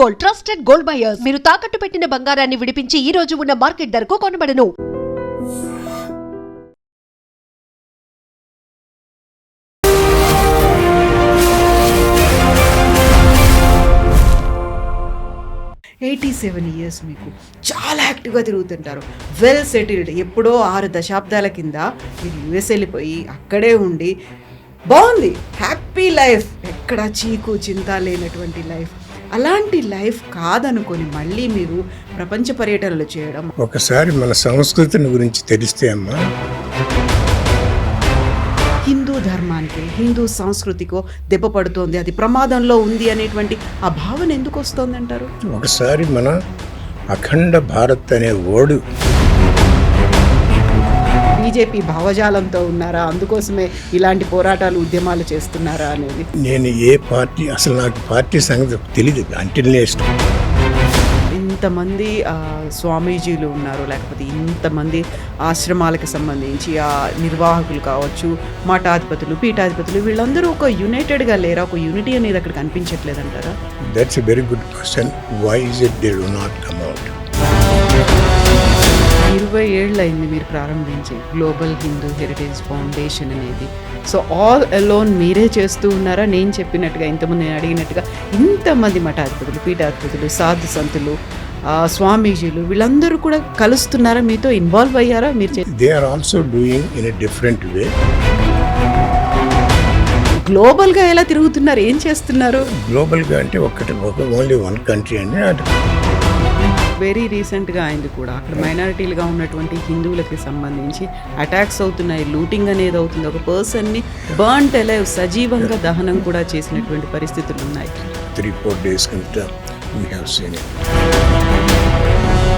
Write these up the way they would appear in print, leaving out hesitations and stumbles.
Gold, trusted gold buyers. మీరు తాకట్టు పెట్టిన బంగారాన్ని విడిపించి ఈ రోజు ఉన్న మార్కెట్ ధరకు కొనబడను. years మీకు చాలా యాక్టివ్గా తిరుగుతుంటారు, వెల్ సెటిల్డ్. ఎప్పుడో 6 దశాబ్దాల కింద మీరు యుఎస్ వెళ్ళిపోయి అక్కడే ఉండి బాగుంది, హ్యాపీ లైఫ్, ఎక్కడ చీకు చింత లేనటువంటి లైఫ్. అలాంటి లైఫ్ కాదనుకొని మళ్ళీ మీరు ప్రపంచ పర్యటనలు చేయడం. ఒకసారి మన సంస్కృతిని గురించి తెలిస్తే అమ్మా, హిందూ ధర్మానికి, హిందూ సంస్కృతికో దెబ్బ పడుతోంది, అది ప్రమాదంలో ఉంది అనేటువంటి ఆ భావన ఎందుకు వస్తుంది అంటారు? ఒకసారి మన అఖండ భారత్ అనే ఓడు బీజేపీ భావజాలంతో ఉన్నారా, అందుకోసమే ఇలాంటి పోరాటాలు ఉద్యమాలు చేస్తున్నారా అనేది. నేను ఏ పార్టీ, అసలు నాకు పార్టీ సంగతి తెలియదు అంటిల్ ఇష్టం. ఇంతమంది స్వామీజీలు ఉన్నారు, లేకపోతే ఇంతమంది ఆశ్రమాలకు సంబంధించి ఆ నిర్వాహకులు కావచ్చు, మఠాధిపతులు, పీఠాధిపతులు, వీళ్ళందరూ ఒక యునైటెడ్గా లేరా? ఒక యూనిటీ అనేది అక్కడ కనిపించట్లేదంటారా? That's a very good question. Why is it they do not come out? 20 ఏళ్ళు అయింది మీరు ప్రారంభించి గ్లోబల్ హిందూ హెరిటేజ్ ఫౌండేషన్ అనేది. సో ఆల్ అలోన్ మీరే చేస్తూ ఉన్నారా? నేను చెప్పినట్టుగా, ఇంతకుముందు నేను అడిగినట్టుగా ఇంతమంది మఠాధిపతులు, పీఠాధిపతులు, సాధు సంతులు, స్వామీజీలు, వీళ్ళందరూ కూడా కలుస్తున్నారా, మీతో ఇన్వాల్వ్ అయ్యారా? మీరు they are also doing in a different way. గ్లోబల్గా ఎలా తిరుగుతున్నారు, ఏం చేస్తున్నారు? గ్లోబల్గా అంటే ఓన్లీ వన్ కంట్రీ అండి. వెరీ రీసెంట్గా అయింది కూడా, అక్కడ మైనారిటీలుగా ఉన్నటువంటి హిందువులకి సంబంధించి అటాక్స్ అవుతున్నాయి, లూటింగ్ అనేది అవుతుంది, ఒక పర్సన్ని బర్న్ట్ అలైవ్, సజీవంగా దహనం కూడా చేసినటువంటి పరిస్థితులు ఉన్నాయి. 3-4 days కిందట we have seen it.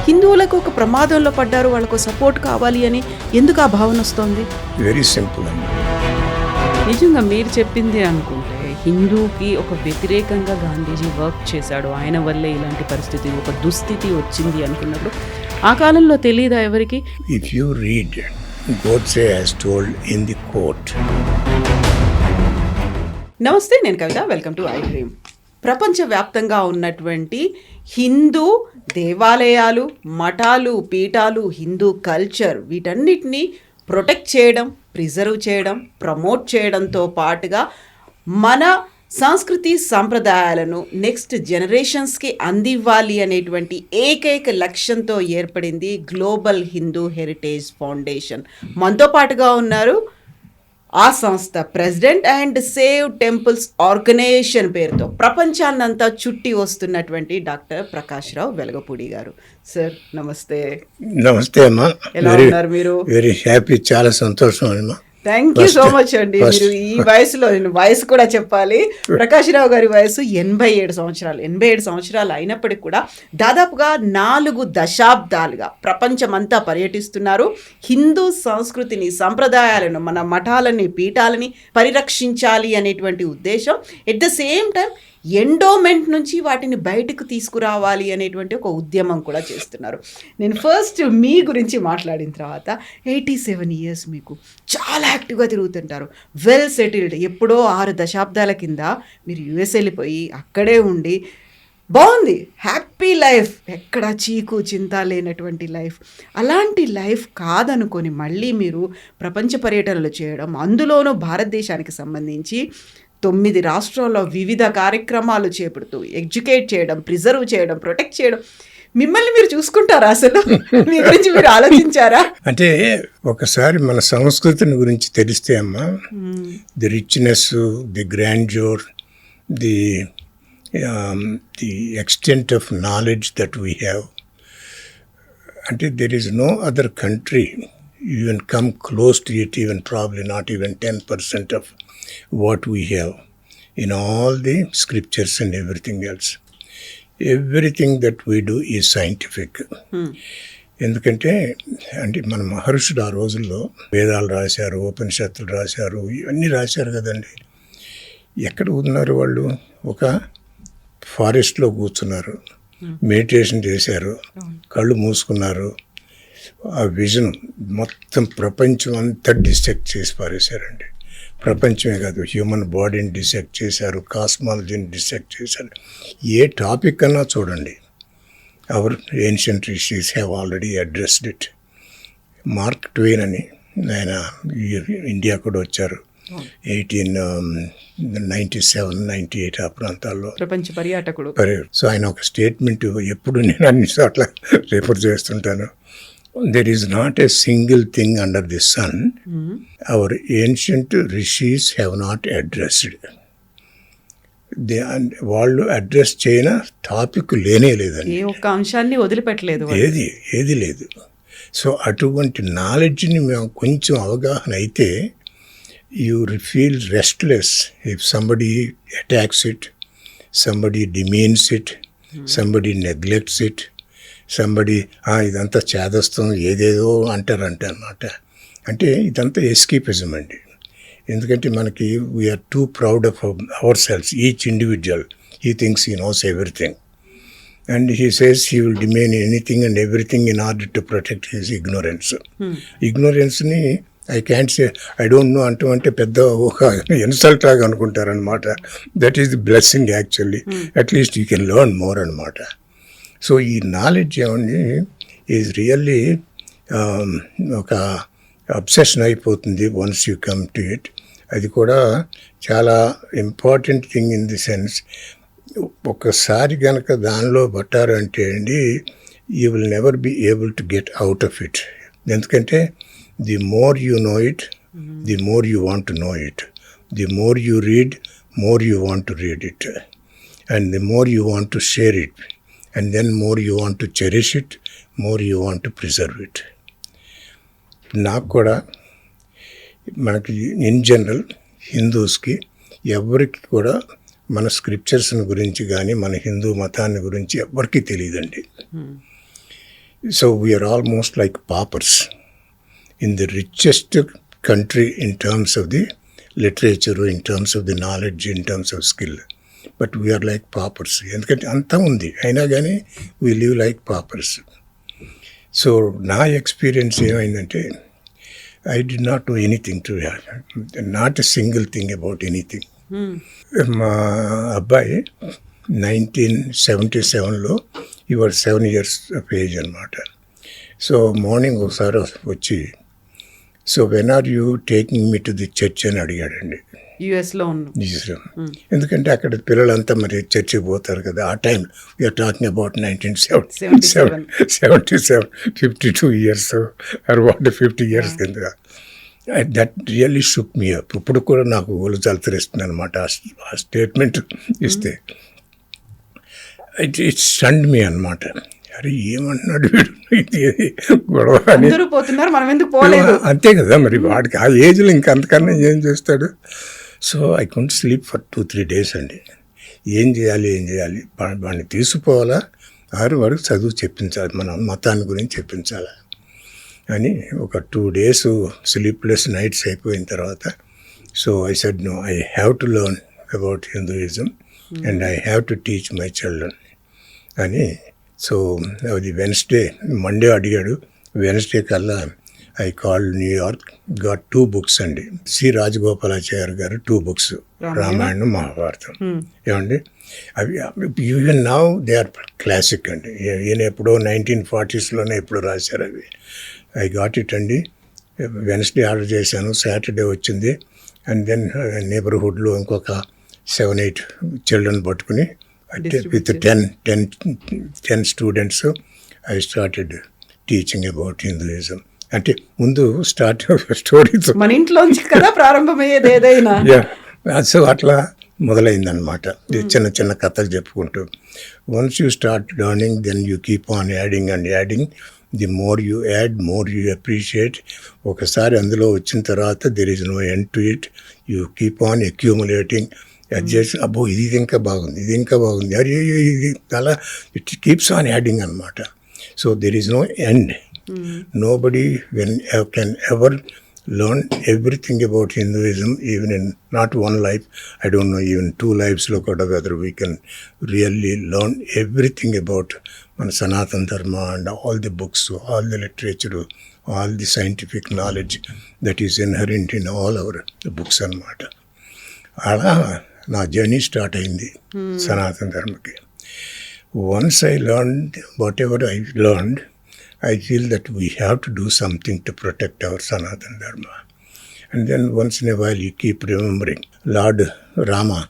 హిందువులకు ఒక ప్రమాదంలో పడ్డారు, వాళ్ళకు సపోర్ట్ కావాలి అని ఎందుకు ఆ భావన వస్తుంది? వెరీ సింపుల్ అండి. నిజంగా మీరు చెప్పింది అనుకుంటే, హిందూకి ఒక వ్యతిరేకంగా గాంధీజీ వర్క్ చేశాడు, ఆయన వల్లే ఇలాంటి పరిస్థితి, ఒక దుస్థితి వచ్చింది అనుకున్నప్పుడు ఆ కాలంలో తెలియదా ఎవరికి? If you read, Godse has told in the court. నమస్తే, నేను కవిత, వెల్కమ్ టు iDream. ప్రపంచవ్యాప్తంగా ఉన్నటువంటి హిందూ దేవాలయాలు, మఠాలు, పీఠాలు, హిందూ కల్చర్, వీటన్నిటినీ ప్రొటెక్ట్ చేయడం, ప్రిజర్వ్ చేయడం, ప్రమోట్ చేయడంతో పాటుగా మన సంస్కృతి సంప్రదాయాలను నెక్స్ట్ జనరేషన్స్కి అందివ్వాలి అనేటువంటి ఏకైక లక్ష్యంతో ఏర్పడింది గ్లోబల్ హిందూ హెరిటేజ్ ఫౌండేషన్. మనతో పాటుగా ఉన్నారు ఆ సంస్థ president and save temples organisation పేరుతో ప్రపంచాన్నంతా చుట్టి వస్తున్నటువంటి డాక్టర్ ప్రకాష్ రావు వెలగపూడి గారు. సార్ నమస్తే. నమస్తే అమ్మా. ఎలా ఉన్నారు మీరు? వెరీ హ్యాపీ, చాలా సంతోషం అమ్మా. థ్యాంక్ యూ సో మచ్ అండి. మీరు ఈ వయసులో, నేను వయసు కూడా చెప్పాలి, ప్రకాష్ రావు గారి వయసు 87 సంవత్సరాలు. 87 సంవత్సరాలు అయినప్పటికీ కూడా దాదాపుగా 4 దశాబ్దాలుగా ప్రపంచమంతా పర్యటిస్తున్నారు. హిందూ సంస్కృతిని, సంప్రదాయాలను, మన మఠాలని, పీఠాలని పరిరక్షించాలి అనేటువంటి ఉద్దేశం. At the same time endowment నుంచి వాటిని బయటకు తీసుకురావాలి అనేటువంటి ఒక ఉద్యమం కూడా చేస్తున్నారు. నేను ఫస్ట్ మీ గురించి మాట్లాడిన తర్వాత, 87 years మీకు చాలా యాక్టివ్గా తిరుగుతుంటారు, వెల్ సెటిల్డ్. ఎప్పుడో 6 దశాబ్దాల కింద మీరు యుఎస్ వెళ్ళిపోయి అక్కడే ఉండి బాగుంది, హ్యాపీ లైఫ్, ఎక్కడ చీకు చింత లేనటువంటి లైఫ్. అలాంటి లైఫ్ కాదనుకొని మళ్ళీ మీరు ప్రపంచ పర్యటనలు చేయడం, అందులోనూ భారతదేశానికి సంబంధించి 9 రాష్ట్రాల్లో వివిధ కార్యక్రమాలు చేపడుతూ ఎడ్యుకేట్ చేయడం, ప్రిజర్వ్ చేయడం, ప్రొటెక్ట్ చేయడం. మిమ్మల్ని మీరు చూసుకుంటారా? అసలు మీ గురించి మీరు ఆలోచించారా? అంటే ఒకసారి మన సంస్కృతిని గురించి తెలిస్తే అమ్మా, the richness, the grandeur, the extent of knowledge that we have, అంటే there is no other country even come close to it, even probably not even 10% of what we have in all the scriptures and everything else. Everything that we do is scientific. ఎందుకంటే అంటే మన మహర్షులు ఆ రోజుల్లో వేదాలు రాశారు, ఉపనిషత్తులు రాశారు, ఇవన్నీ రాశారు కదండి. ఎక్కడ ఉన్నారు వాళ్ళు? ఒక ఫారెస్ట్లో కూర్చున్నారు, మెడిటేషన్ చేశారు, కళ్ళు మూసుకున్నారు, ఆ విజన్ మొత్తం ప్రపంచం అంతా డిస్ట్రక్ట్ చేసి పారేశారండి. ప్రపంచమే కాదు, హ్యూమన్ బాడీని డిసెక్ట్ చేశారు, కాస్మాలజీని డిసెక్ట్ చేశారు. ఏ టాపిక్ అన్నా చూడండి, our ancient rishis have already addressed it. Mark Twain అని ఆయన ఇండియా కూడా వచ్చారు 1897-98 ఆ ప్రాంతాల్లో, ప్రపంచ పర్యాటకుడు. సో ఆయన ఒక స్టేట్మెంట్ ఎప్పుడు నేను అన్ని చోట్ల రిఫర్ చేస్తుంటాను. There is not a single thing under the sun our ancient rishis have not addressed. వాళ్ళు అడ్రస్ చేయన టాపిక్ లేనే లేదండి, ఏ ఒక్క అంశాన్ని వదిలిపెట్టలేదు, ఏది లేదు. సో అటువంటి నాలెడ్జ్ని మేము కొంచెం అవగాహన అయితే you feel restless if somebody attacks it, somebody demeans it, somebody neglects it, somebody ఇదంతా చేదస్తం ఏదేదో అంటారంట అన్నమాట. అంటే ఇదంతా ఎస్కేపిజం అండి. ఎందుకంటే మనకి we are too proud of our selves, each individual he thinks he knows everything and he says he will demand anything and everything in order to protect his ignorance. Ignorance-ni I can't say I don't know అంటే పెద్ద ఒక insult లాగా అనుకుంటారనమాట. That is the blessing actually, at least you can learn more అనమాట. So ఈ knowledge ఏమని is really ఒక obsession అయిపోతుంది once you come to it. అది కూడా చాలా important thing in the sense, ఒక్కసారి కనుక దానిలో పట్టారంటే అండి you will never be able to get out of it. ఎందుకంటే the more you know it, the more you want to know it, the more you read, more you want to read it, and the more you want to share it, and then more you want to cherish it, more you want to preserve it. నాకు కూడా మనకి in general హిందూస్కి ఎవరికి కూడా మన స్క్రిప్చర్స్ని గురించి కానీ మన హిందూ మతాన్ని గురించి ఎవరికి తెలియదండి. So we are almost like paupers in the richest country in terms of the literature, in terms of the knowledge, in terms of skill. But we are like paupers, ఎందుకంటే అంతా ఉంది అయినా కానీ we live like paupers. So నా experience ఏమైందంటే I did not know anything to her, not a single thing about anything. మా అబ్బాయి 1977లో he was 7 years of age అనమాట. సో మార్నింగ్ ఒకసారి వచ్చి, so when are you taking me to the church అని అడిగాడండి. యుఎస్లో ఎందుకంటే అక్కడ పిల్లలంతా మరి చర్చికి పోతారు కదా ఆ time. We are talking about 1977, 52 years or 50 years కింద. That really shook me up. ఇప్పుడు కూడా నాకు ఒళ్ళు జలతరిస్తుంది అనమాట ఆ స్టేట్మెంట్ ఇస్తే. ఇట్ స్టండ్ మీ అనమాట. అరే ఏమంటున్నాడు వీడు, గొడవ అని. అంతే కదా మరి, వాడికి ఆ ఏజ్లో ఇంకా అంతకన్నా ఏం చేస్తాడు. So I couldn't sleep for 2-3 days అండి. ఏం చేయాలి వాడిని తీసుకుపోవాలా, వాడికి చదువు చెప్పించాలి, మన మతాన్ని గురించి చెప్పించాలా అని ఒక 2 days స్లీప్లెస్ నైట్స్ అయిపోయిన తర్వాత, so I said no, I have to learn about Hinduism and I have to teach my children అని. సో అది మండే అడిగాడు. వెన్స్డే కల్లా I call New York, got 2 books అండి. సి రాజగోపాలాచార్య గారు 2 books, రామాయణం, మహాభారతం. ఏమండి అవి even now they are classic అండి. ఈయన ఎప్పుడో 1940sలోనే ఎప్పుడు రాశారు అవి. ఐ గాట్ ఇట్ అండి. వెన్స్డే ఆర్డర్ చేశాను, సాటర్డే వచ్చింది. అండ్ దెన్ నేబర్హుడ్లో ఇంకొక 7-8 చిల్డ్రన్ పట్టుకుని with 10 students I started teaching about Hinduism. అంటే ముందు స్టోరీస్ మన ఇంట్లోంచి కదా ప్రారంభమయ్యేది ఏదైనా. సో అట్లా మొదలైందనమాట. చిన్న చిన్న కథలు చెప్పుకుంటూ. Once you start learning, then you keep on adding and adding. The more you add, more you appreciate. ఒకసారి అందులో వచ్చిన తర్వాత there is no end to it. You keep on accumulating. Adjust, అబ్బో ఇది ఇంకా బాగుంది, ఇది ఇంకా బాగుంది, అరే ఇది అలా ఇట్ కీప్స్ ఆన్ యాడింగ్ అనమాట. So there is no end. Nobody can ever learn everything about Hinduism, even in not one life. I don't know, even 2 lives lo kuda whether we can really learn everything about Sanatana Dharma and all the books, all the literature, all the scientific knowledge that is inherent in all our books అన్నమాట. అలా నా journey start అయింది సనాతన ధర్మకి. Once I learned whatever I learned, I feel that we have to do something to protect our Sanatana Dharma. And then once in a while you keep remembering Lord Rama,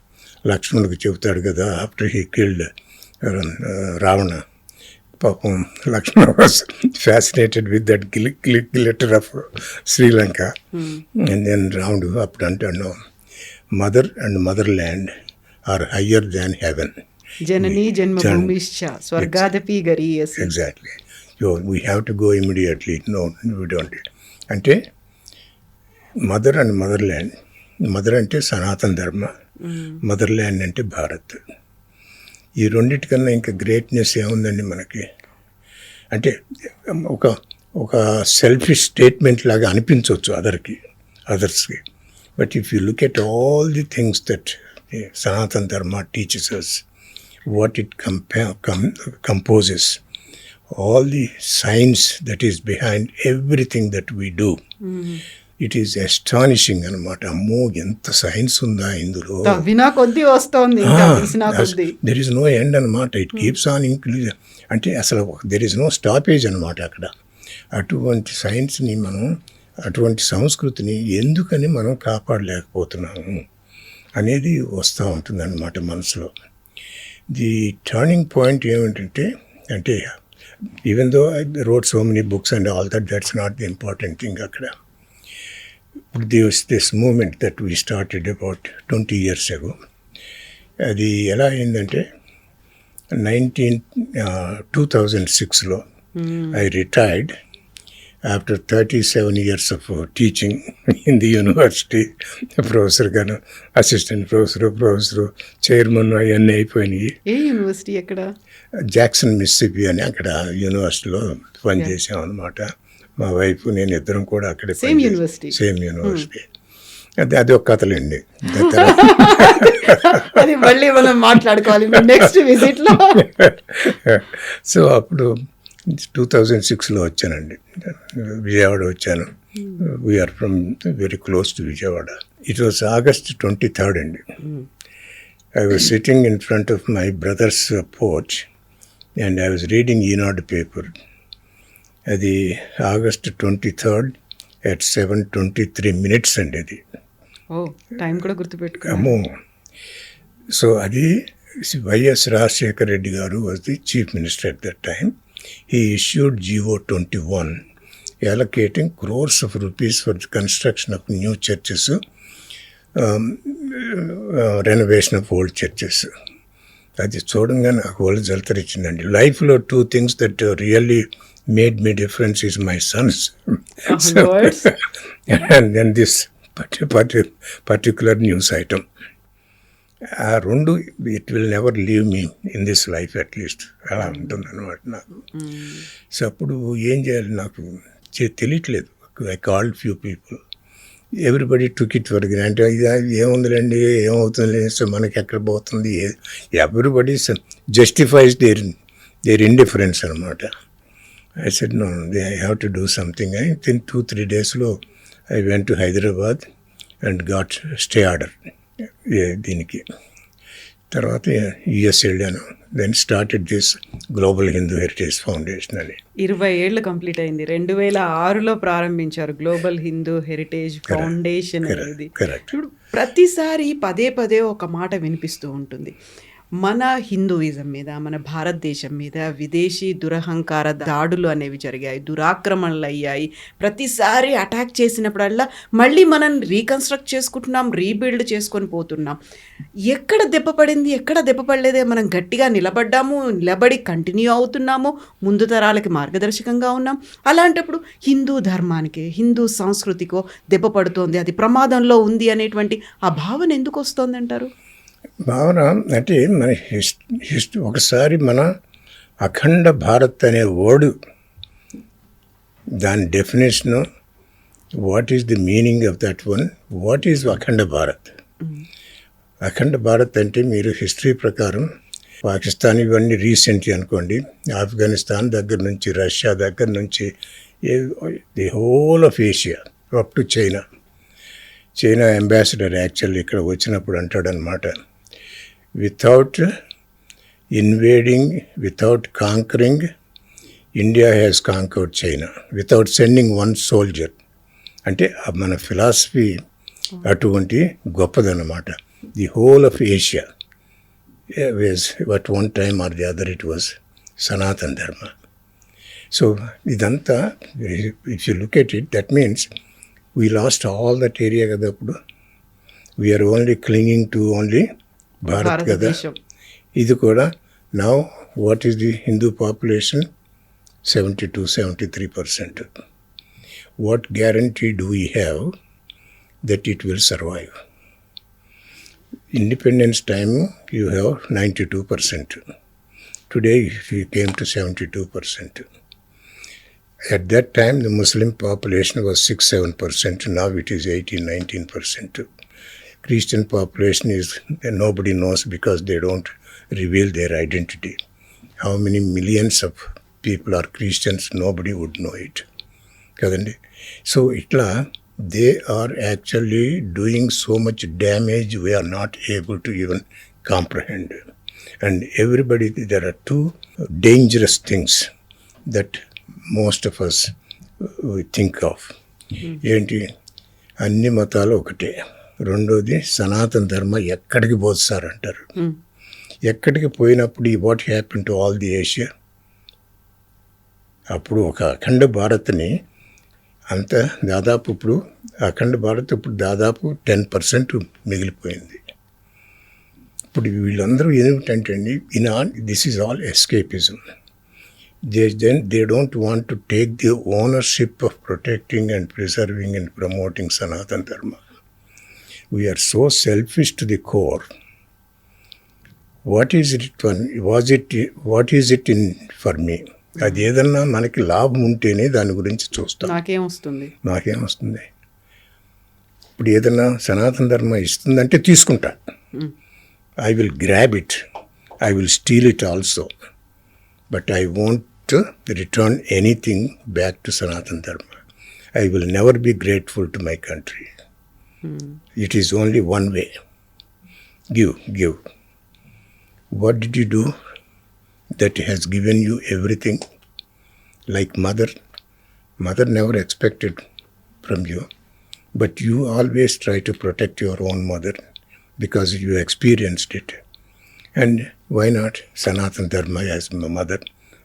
Lakshmanaku చెబుతాడు కదా, after he killed Ravana. Papam, Lakshmana was fascinated with that glitter of Sri Lanka. And then round up and no, mother and motherland are higher than heaven. Janani Janmabhumischa Swargadapi Gariyasi. Exactly. So we have to go immediately. No, we don't. అంటే mother and motherland, mother అంటే సనాతన ధర్మ, motherland అంటే భారత్. ఈ రెండింటికన్నా ఇంకా greatness ఏముందండి మనకి? అంటే ఒక సెల్ఫిష్ స్టేట్మెంట్ లాగా అనిపించవచ్చు అదర్స్కి. But if you look at all the things that Sanatana Dharma teaches us, what it composes, all the science that is behind everything that we do, it is astonishing అనమాట. అమ్మో ఎంత సైన్స్ ఉందా ఇందులో, వినా కొద్ది వస్తుంది, దెర్ ఇస్ నో ఎండ్ అనమాట. It keeps on increase. అంటే అసలు దెర్ ఇస్ నో స్టాపేజ్ అనమాట అక్కడ. అటువంటి సైన్స్ని మనం, అటువంటి సంస్కృతిని ఎందుకని మనం కాపాడలేకపోతున్నాము అనేది వస్తూ ఉంటుందన్నమాట మనసులో. ది టర్నింగ్ పాయింట్ ఏమిటంటే, అంటే even though I wrote so many books and all that, that's not the important thing akkada. There was this movement that we started about 20 years ago. Adi ela ayindante 2006 lo I retired after 37 years of teaching in the university. Professor ganu, assistant professor, chairman ayanni అయిపోయినాయి. ఏ university ఎక్కడ? Jackson Mississippi అని అక్కడ యూనివర్సిటీలో పనిచేసాం అనమాట. మా wife నేను ఇద్దరం కూడా అక్కడే సేమ్ యూనివర్సిటీ. అది ఒక కథలండి. అది మళ్ళీ మనం మాట్లాడుకోవాలి నెక్స్ట్ విజిట్ లో. సో అప్పుడు 2006లో వచ్చానండి, విజయవాడ వచ్చాను. We are from very close to Vijayawada. It was August 23rd అండి. I was sitting in front of my brother's porch and I was reading Enad paper. అది August 23rd at 7:23 అండి. అది టైం కూడా గుర్తుపెట్టుకో. అమ్మో. సో అది వైఎస్ రాజశేఖర రెడ్డి గారు was the chief minister at that time. He issued GO 21 allocating crores of rupees for the construction of new churches, renovation of old churches. అది చూడంగా నాకు వాళ్ళు జలతరిచ్చిందండి. లైఫ్లో 2 things that really made me difference is my sons. And then this particular news item. ఆ రెండు it will never leave me in this life at least, అలా ఉంటుంది అనమాట నాకు. సో అప్పుడు ఏం చేయాలి నాకు తెలియట్లేదు. I called few people, everybody took it for granted. ఇది ఏముందిలేండి, ఏమవుతుంది, సో మనకి ఎక్కడ పోతుంది, ఎవ్రీబడి జస్టిఫైస్ దేర్ ఇండిఫరెన్స్ అనమాట. I said no, I have to do something. అని విత్ ఇన్ 2-3 daysలో I went to Hyderabad and got stay order దీనికి. తర్వాత యుఎస్ వెళ్ళాను. Then started this Global Hindu Heritage Foundation అని. 20 ఏళ్ళు కంప్లీట్ అయింది. 2006లో ప్రారంభించారు గ్లోబల్ హిందూ హెరిటేజ్ ఫౌండేషన్ అనేది. ఇప్పుడు ప్రతిసారి పదే పదే ఒక మాట వినిపిస్తూ ఉంటుంది, మన హిందూయిజం మీద, మన భారతదేశం మీద విదేశీ దురహంకార దాడులు అనేవి జరిగాయి, దురాక్రమణలు అయ్యాయి. ప్రతిసారి అటాక్ చేసినప్పుడల్లా మళ్ళీ మనం రీకన్స్ట్రక్ట్ చేసుకుంటున్నాం, రీబిల్డ్ చేసుకొని పోతున్నాం. ఎక్కడ దెబ్బ పడింది, ఎక్కడ దెబ్బ పడలేదే, మనం గట్టిగా నిలబడి కంటిన్యూ అవుతున్నాము, ముందు తరాలకి మార్గదర్శకంగా ఉన్నాం. అలాంటప్పుడు హిందూ ధర్మానికి, హిందూ సంస్కృతికో దెబ్బ పడుతోంది, అది ప్రమాదంలో ఉంది అనేటువంటి ఆ భావన ఎందుకు వస్తుంది అంటారు? భావన అంటే మన ఒకసారి మన అఖండ భారత్ అనే వర్డ్, దాని definition, what is the meaning of that one, what is Akhanda Bharat. Akhanda Bharat అంటే మీరు హిస్టరీ ప్రకారం పాకిస్తాన్ ఇవన్నీ రీసెంట్లీ అనుకోండి, ఆఫ్ఘనిస్తాన్ దగ్గర నుంచి, రష్యా దగ్గర నుంచి The whole of Asia, up to China. China ambassador actually ఇక్కడ వచ్చినప్పుడు అంటాడనమాట, without invading, without conquering, India has conquered China. Without sending one soldier. అంటే మన ఫిలాసఫీ అటువంటి గొప్పదన్నమాట. The whole of Asia was at one time or the other it was Sanatan Dharma. So ఇదంతా if you look at it, that means we lost all that area కదా. అప్పుడు we are only clinging to only Bharat కదా. ఇది కూడా now what is the Hindu population? 72-73%. What guarantee do we have that it will survive? Independence time you have 92%. Today we came to 72%. At that time the Muslim population was 6-7%. Now it is 18-19%. Christian population is nobody knows because they don't reveal their identity. How many millions of people are Christians? Nobody would know it. కదండి. So ఇట్లా they are actually doing so much damage we are not able to even comprehend. And everybody, there are two dangerous things that most of us think of. ఏంటి? అన్ని మతాలు ఒకటే. రెండోది సనాతన ధర్మ ఎక్కడికి పోస్తారంటారు. ఎక్కడికి పోయినప్పుడు ఈ what happen to all the Asia? అప్పుడు ఒక అఖండ భారత్ని అంత దాదాపు ఇప్పుడు అఖండ భారత్ ఇప్పుడు దాదాపు 10% మిగిలిపోయింది. ఇప్పుడు వీళ్ళందరూ ఏమిటంటే this is all escapism. They don't want to take the ownership of protecting and preserving and promoting Sanatana Dharma. We are so selfish to the core. What is it in for me? అది ఏదన్నా మనకి లాభం ఉంటేనే దాని గురించి చూస్తాం. నాకేమొస్తుంది? ఇప్పుడు ఏదన్నా సనాతన ధర్మ ఇస్తుందంటే తీసుకుంటా. I will grab it, I will steal it also, but I won't return anything back to Sanatana Dharma. I will never be grateful to my country. It is only one way. Give. What did you do that has given you everything? Like mother never expected from you, but you always try to protect your own mother because you experienced it. And why not Sanatana Dharma as my mother?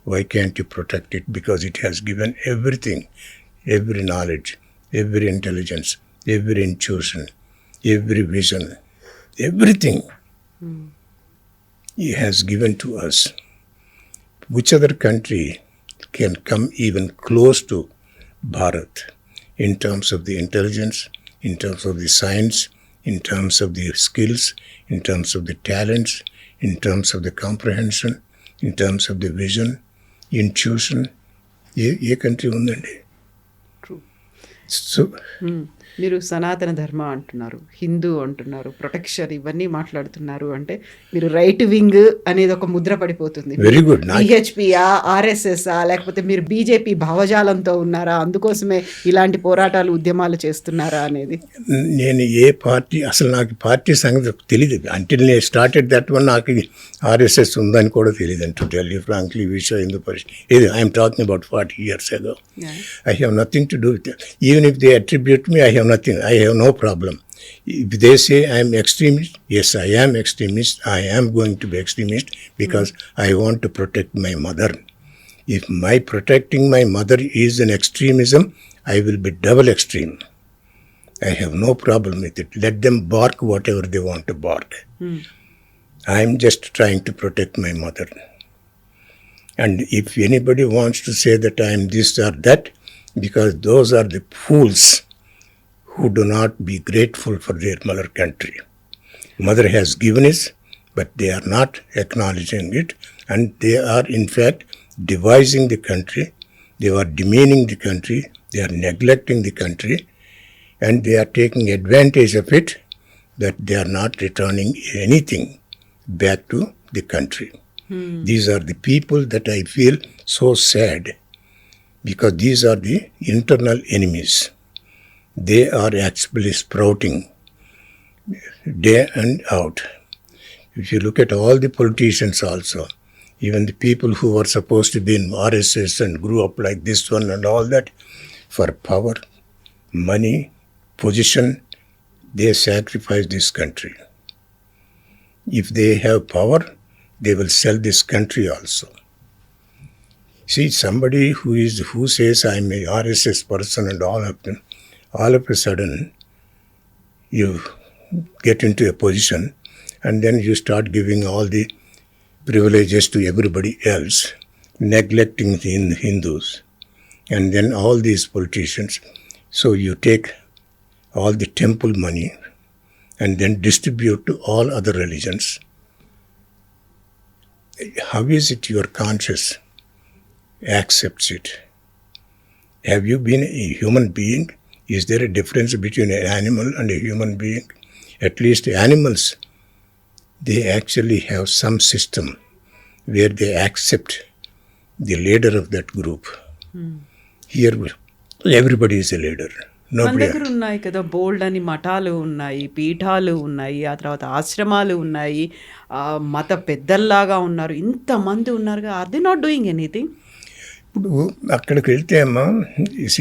Why can't you protect it? Because it has given everything, every knowledge, every intelligence, every intuition, every vision, everything it has given to us. Which other country can come even close to Bharat in terms of the intelligence, in terms of the science, in terms of the skills, in terms of the talents, in terms of the comprehension, in terms of the vision, intuition? A country ఉందండి? So మీరు సనాతన ధర్మ అంటున్నారు, హిందూ అంటున్నారు, protection ఇవన్నీ మాట్లాడుతున్నారు అంటే మీరు రైట్ వింగ్ అనేది ఒక ముద్ర పడిపోతుంది. Very good. బిహెచ్పియా, ఆర్ఎస్ఎస్ఆ, లేకపోతే మీరు బీజేపీ భావజాలంతో ఉన్నారా, అందుకోసమే ఇలాంటి పోరాటాలు ఉద్యమాలు చేస్తున్నారా అనేది. నేను ఏ పార్టీ, అసలు నాకు పార్టీ సంగతి తెలియదు. అంటిల్ నేను స్టార్టెడ్ దట్ వన్. నాకు ఆర్ఎస్ఎస్ ఉందని కూడా తెలియదు. And to tell you frankly, విశ్వ హిందూ పరిషత్, ఇది I'm talking about 40 years ago. I have nothing to do with it. Even if they attribute me, I have nothing. I have no problem. If they say I am extremist, yes, I am extremist. I am going to be extremist because I want to protect my mother. If my protecting my mother is an extremism, I will be double extreme. I have no problem with it. Let them bark whatever they want to bark. I am just trying to protect my mother. And if anybody wants to say that I am this or that, because those are the fools who do not be grateful for their mother country. Mother has given us, but they are not acknowledging it, and they are in fact devising the country. They are demeaning the country. They are neglecting the country, and they are taking advantage of it, that they are not returning anything back to the country. These are the people that I feel so sad because these are the internal enemies. They are actually sprouting day and out. If you look at all the politicians also, even the people who were supposed to be in RSS and grew up like this one and all that, for power, money, position, they sacrifice this country. If they have power, they will sell this country also. See, somebody who says I'm a RSS person and all of a sudden you get into a position and then you start giving all the privileges to everybody else, neglecting the Hindus, and then all these politicians. So you take all the temple money and then distribute to all other religions. How is it your conscience accepts it? Have you been a human being? Is there a difference between an animal and a human being? At least animals, they actually have some system where they accept the leader of that group. Here, everybody is a leader. మన దగ్గర ఉన్నాయి కదా, బోల్డ్ అని మఠాలు ఉన్నాయి, పీఠాలు ఉన్నాయి, ఆ తర్వాత ఆశ్రమాలు ఉన్నాయి, మత పెద్దల్లాగా ఉన్నారు, ఇంతమంది ఉన్నారుగా. Are they not doing anything? ఇప్పుడు అక్కడికి వెళ్తే అమ్మా,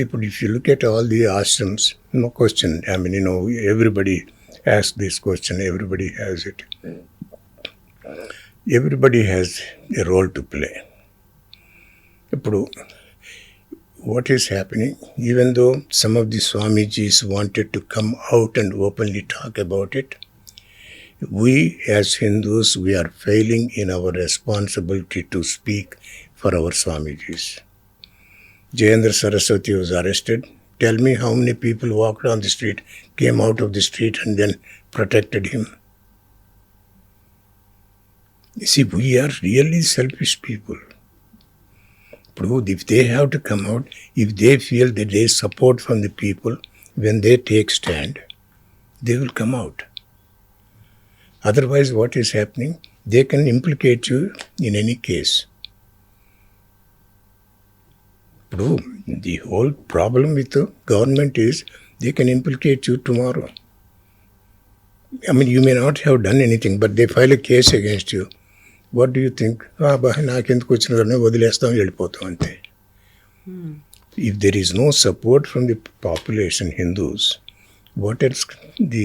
ఇప్పుడు if you look at all the ashrams, no question, I mean everybody has this question, everybody has it. Everybody has a role to play. ఇప్పుడు what is happening, even though some of the Swamijis wanted to come out and openly talk about it, we as Hindus, we are failing in our responsibility to speak for our Swamijis. Jayendra Saraswati was arrested. Tell me how many people walked on the street, came out of the street and then protected him. You see, we are really selfish people. If they have to come out, if they feel that there is support from the people, when they take stand, they will come out. Otherwise, what is happening? They can implicate you in any case. The whole problem with the government is they can implicate you tomorrow. I mean, you may not have done anything, but they file a case against you. What do you think? నాకెందుకు వచ్చిన వదిలేస్తాం, వెళ్ళిపోతాం అంతే. If there is no support from the population, Hindus, what else the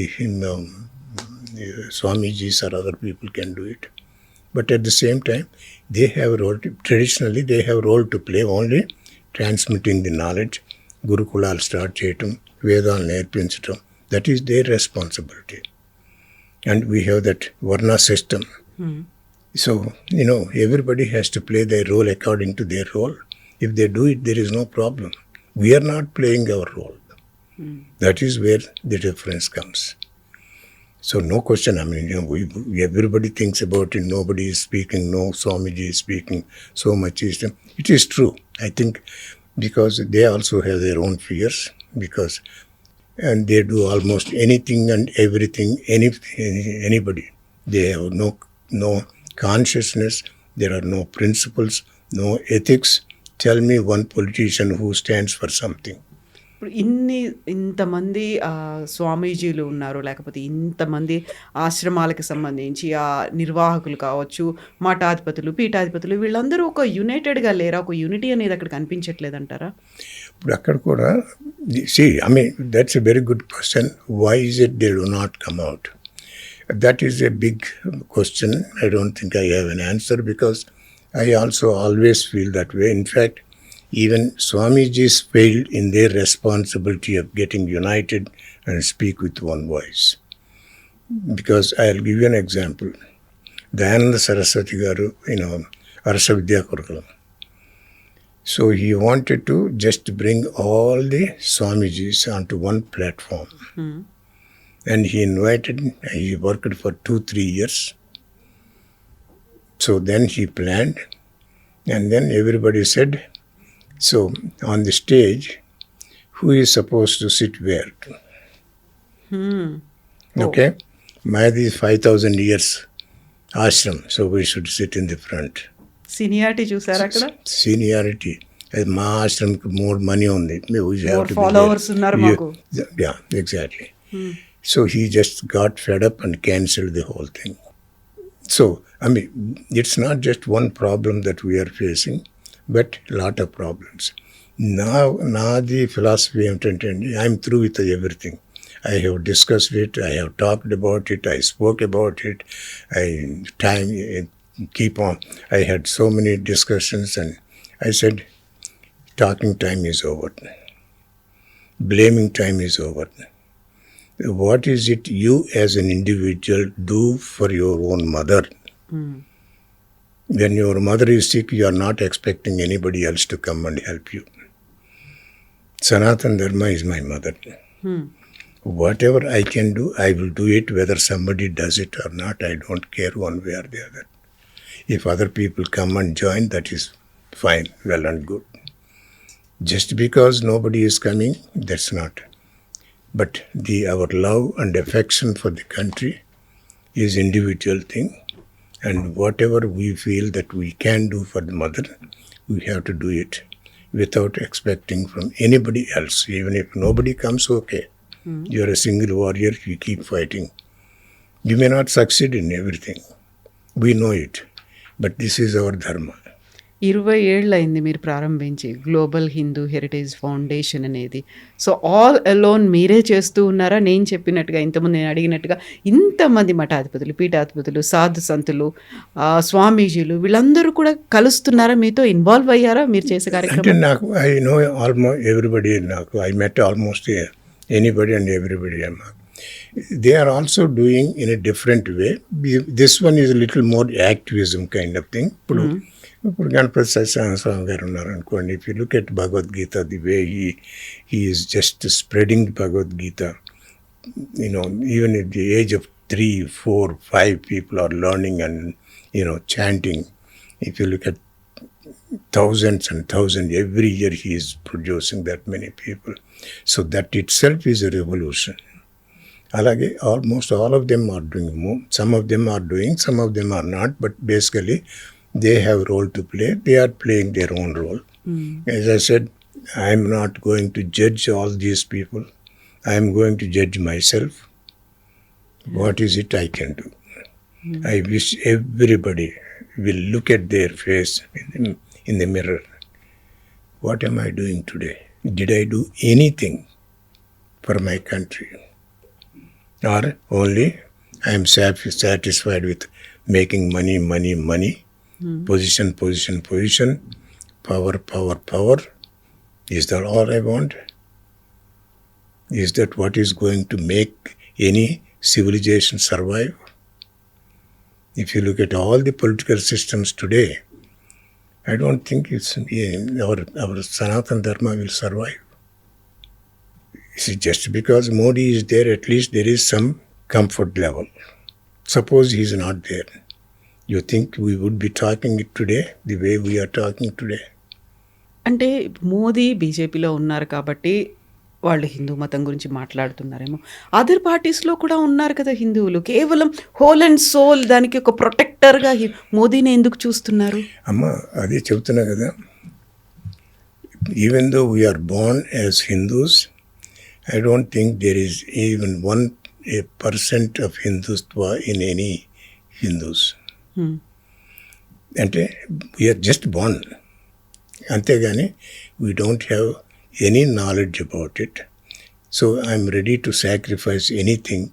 Swamijis or other people can do it? But at the same time, they have a role. Traditionally, they have a role to play only transmitting the knowledge. Gurukulalu start చేయటం, వేదాలు నేర్పించటం, that is their responsibility. And we have that Varna system. So, everybody has to play their role according to their role. If they do it, there is no problem. We are not playing our role. That is where the difference comes. So, no question. I mean, everybody thinks about it. Nobody is speaking. No Swamiji is speaking. So much is. It is true. I think because they also have their own fears. And they do almost anything and everything. Anybody. They have no consciousness, there are no principles, no ethics. Tell me one politician who stands for something. ఇప్పుడు ఇంతమంది స్వామీజీలు ఉన్నారు, లేకపోతే ఇంతమంది ఆశ్రమాలకు సంబంధించి ఆ నిర్వాహకులు కావచ్చు, మఠాధిపతులు, పీఠాధిపతులు, వీళ్ళందరూ ఒక యునైటెడ్గా లేరా? ఒక యూనిటీ అనేది అక్కడ కనిపించట్లేదంటారా? ఇప్పుడు అక్కడ కూడా that's a very good question. Why is it they do not come out? That is a big question. I don't think I have an answer, because I also always feel that way. In fact, even Swamijis failed in their responsibility of getting united and speak with one voice. Because I'll give you an example. Dayananda Saraswati garu, Arasa Vidya Kurukulam. So he wanted to just bring all the Swamijis onto one platform. And he worked for 2-3 years. So then he planned, and then everybody said, so on the stage, who is supposed to sit where? Okay? Mayadi is 5,000 years ashram, so we should sit in the front. Seniority చూసారా అక్కడ? Seniority. మా ఆశ్రమంకి more money ఉంది, followers ఉన్నారు మాకు. Yeah, exactly. So he just got fed up and cancelled the whole thing. So, I mean, it's not just one problem that we are facing, but lot of problems. Now the philosophy ఏంటంటే, I'm through with everything. I have discussed it, I have talked about it, I spoke about it, I had so many discussions, and I said, talking time is over. Blaming time is over. What is it you as an individual do for your own mother? When your mother is sick, you are not expecting anybody else to come and help you. Sanatana Dharma is my mother. Whatever I can do, I will do it, whether somebody does it or not. I don't care one way or the other. If other people come and join, that is fine, well and good. Just because nobody is coming, that's not. But our love and affection for the country is individual thing, and whatever we feel that we can do for the mother, we have to do it without expecting from anybody else. Even if nobody comes, okay. You are a single warrior, you keep fighting. You may not succeed in everything. We know it. But this is our dharma. 20 ఏళ్ళు అయింది మీరు ప్రారంభించి Global Hindu Heritage Foundation అనేది. So all alone మీరే చేస్తూ ఉన్నారా? నేను చెప్పినట్టుగా ఇంతకుముందు నేను అడిగినట్టుగా ఇంతమంది మఠాధిపతులు, పీఠాధిపతులు, సాధు సంతులు, స్వామీజీలు వీళ్ళందరూ కూడా కలుస్తున్నారా, మీతో ఇన్వాల్వ్ అయ్యారా మీరు చేసే కార్యక్రమం? అంటే నాకు I know almost everybody, I met almost anybody and everybody. They are also doing in a different way. This one is a little more activism kind of thing. ఇప్పుడు గణపతి సత్యనారాయణ గారు ఉన్నారు అనుకోండి. If you look at Bhagavad Gita, the way he is just spreading Bhagavad Gita. Even at the age of 3, 4, 5 people are learning and chanting. If you look at thousands and thousands every year, he is producing that many people. So that itself is a revolution. Alage almost all of them are doing more. Some of them are doing, some of them are not, but basically they have a role to play. They are playing their own role. As I said, I am not going to judge all these people. I am going to judge myself. What is it I can do? I wish everybody will look at their face in the mirror. What am I doing today? Did I do anything for my country? Or only I am satisfied with making money, position, power. Is that all I want? Is that what is going to make any civilization survive? If you look at all the political systems today, I don't think our Sanatana Dharma will survive. See, just because Modi is there, at least there is some comfort level. Suppose he is not there, you think we would be talking it today the way we are talking today? అంటే మోదీ బీజేపీలో ఉన్నారు కాబట్టి వాళ్ళు హిందూ మతం గురించి మాట్లాడుతున్నారేమో. Other పార్టీస్లో కూడా ఉన్నారు కదా హిందువులు. కేవలం హోల్ అండ్ సోల్ దానికి ఒక ప్రొటెక్టర్గా మోదీని ఎందుకు చూస్తున్నారు? అమ్మ, అదే చెబుతున్నా కదా. Even though we are born as Hindus, I don't think there is even 1% of Hindutva in any Hindus. అంటే we are just born. అంతేగాని we don't have any knowledge about it. So I'm ready to sacrifice anything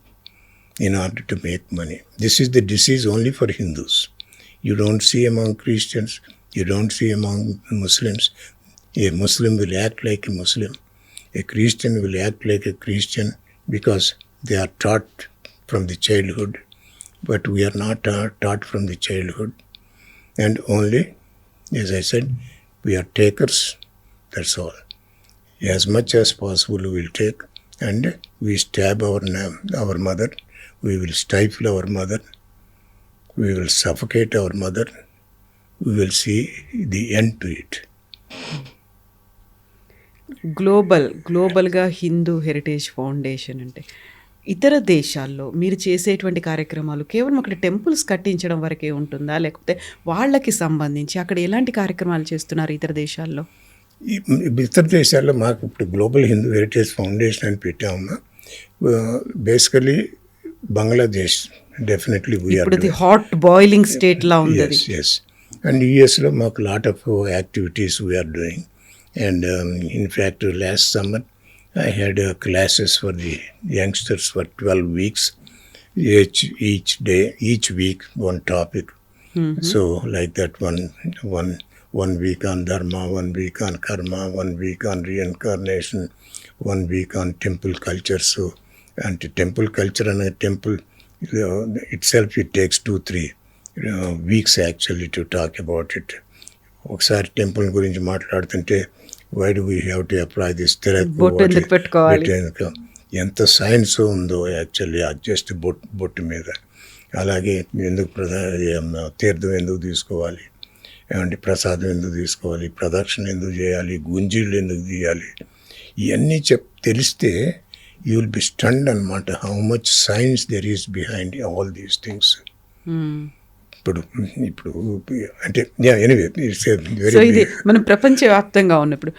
in order to make money. This is the disease only for Hindus. You don't see among Christians, you don't see among Muslims. A Muslim will act like a Muslim. A Christian will act like a Christian because they are taught from the childhood. But we are not taught from the childhood. And only, as I said, we are takers. That's all. As much as possible we will take, and we stab our mother, we will stifle our mother, we will suffocate our mother, we will see the end to it. గ్లోబల్గా Hindu Heritage Foundation అంటే ఇతర దేశాల్లో మీరు చేసేటువంటి కార్యక్రమాలు కేవలం అక్కడ temples కట్టించడం వరకే ఉంటుందా, లేకపోతే వాళ్ళకి సంబంధించి అక్కడ ఎలాంటి కార్యక్రమాలు చేస్తున్నారు ఇతర దేశాల్లో? ఇతర దేశాల్లో మాకు ఇప్పుడు గ్లోబల్ హిందూ హెరిటేజ్ ఫౌండేషన్ అని పెట్టామమ్మా. Basically Bangladesh definitely we are hot boiling state లా ఉంది అది. ఎస్ అండ్ యుఎస్లో మాకు lot of activities we are doing. And in fact last summer I had classes for the youngsters for 12 weeks. Each week one topic. So like that one week on dharma, 1 week on karma, 1 week on reincarnation, 1 week on temple culture. So and temple culture and a temple itself, it takes 2-3 weeks actually to talk about it. ఒకసారి temple గురించి మాట్లాడుతుంటే why do we have to apply this తెరకు ఎంత science ఉందో actually just బొట్టు మీద. అలాగే ఎందుకు తీర్థం ఎందుకు తీసుకోవాలి, ఏమంటే ప్రసాదం ఎందుకు తీసుకోవాలి, ప్రదక్షిణ ఎందుకు చేయాలి, గుంజీళ్ళు ఎందుకు తీయాలి, ఇవన్నీ తెలిస్తే యూ విల్ బి స్టన్డ్ అనమాట how much science there is behind all these things. ఇప్పుడు అంటే ఎనీవే ఇది మనం ప్రపంచవ్యాప్తంగా ఉన్నప్పుడు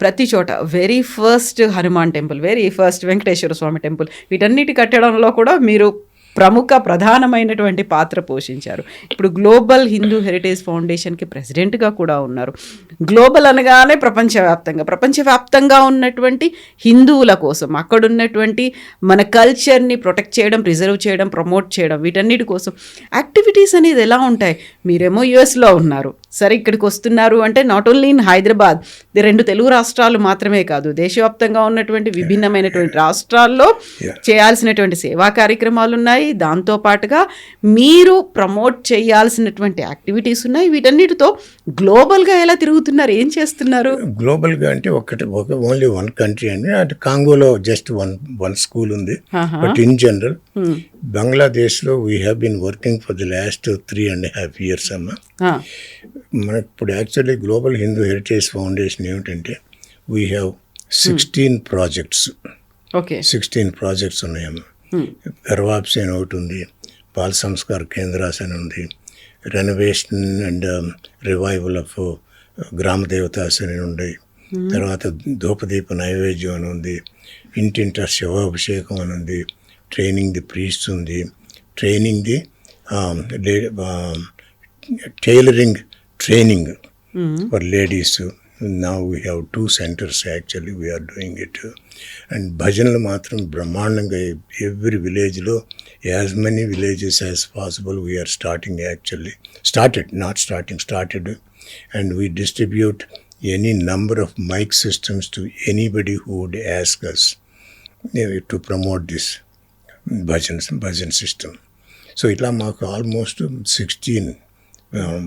ప్రతి చోట very first Hanuman temple, very first Venkateswara Swamy temple, వీటన్నిటి కట్టడంలో కూడా మీరు ప్రధానమైనటువంటి పాత్ర పోషించారు. ఇప్పుడు గ్లోబల్ హిందూ హెరిటేజ్ ఫౌండేషన్కి ప్రెసిడెంట్గా కూడా ఉన్నారు. గ్లోబల్ అనగానే ప్రపంచవ్యాప్తంగా ఉన్నటువంటి హిందువుల కోసం, అక్కడున్నటువంటి మన కల్చర్ని ప్రొటెక్ట్ చేయడం, ప్రిజర్వ్ చేయడం, ప్రమోట్ చేయడం, వీటన్నిటి కోసం యాక్టివిటీస్ అనేది ఎలా ఉంటాయి? మీరేమో యుఎస్లో ఉన్నారు, సరే ఇక్కడికి వస్తున్నారు అంటే not only in Hyderabad, 2 Telugu రాష్ట్రాలు మాత్రమే కాదు, దేశవ్యాప్తంగా ఉన్నటువంటి విభిన్నమైనటువంటి రాష్ట్రాల్లో చేయాల్సినటువంటి సేవా కార్యక్రమాలు ఉన్నాయి. దాంతోపాటుగా మీరు ప్రమోట్ చేయాల్సినటువంటి యాక్టివిటీస్ ఉన్నాయి. వీటన్నిటితో గ్లోబల్గా ఎలా తిరుగుతున్నారు, ఏం చేస్తున్నారు? గ్లోబల్గా అంటే ఓన్లీ 1 కంట్రీ అండి. అంటే కాంగోలో జస్ట్ వన్ స్కూల్ ఉంది. బట్ ఇన్ జనరల్ బంగ్లాదేశ్లో we have been working for the last 3.5 years అమ్మా. మనకు ఇప్పుడు actually Global Hindu Heritage Foundation ఏమిటంటే వీ హ్యావ్ 16 ప్రాజెక్ట్స్. 16 ప్రాజెక్ట్స్ ఉన్నాయమ్మా. గర్వాప్స్ అని ఒకటి ఉంది, బాల సంస్కార కేంద్రాస్ అని ఉంది, రెనోవేషన్ అండ్ రివైవల్ ఆఫ్ గ్రామ దేవతాస్ అని ఉన్నాయి, తర్వాత ధూపదీప నైవేద్యం అని ఉంది, ఇంటింట శివాభిషేకం అని ఉంది, ట్రైనింగ్ ది ప్రీస్ట్ ఉంది, training the tailoring training for ladies. Now we have 2 centers actually, we are doing it. And bhajanలు మాత్రం బ్రహ్మాండంగా ఎవ్రీ విలేజ్లో as many villages as possible we are starting actually. Started. And we distribute any number of mic systems to anybody who would ask us to promote this bhajan system. So itla maaku almost 16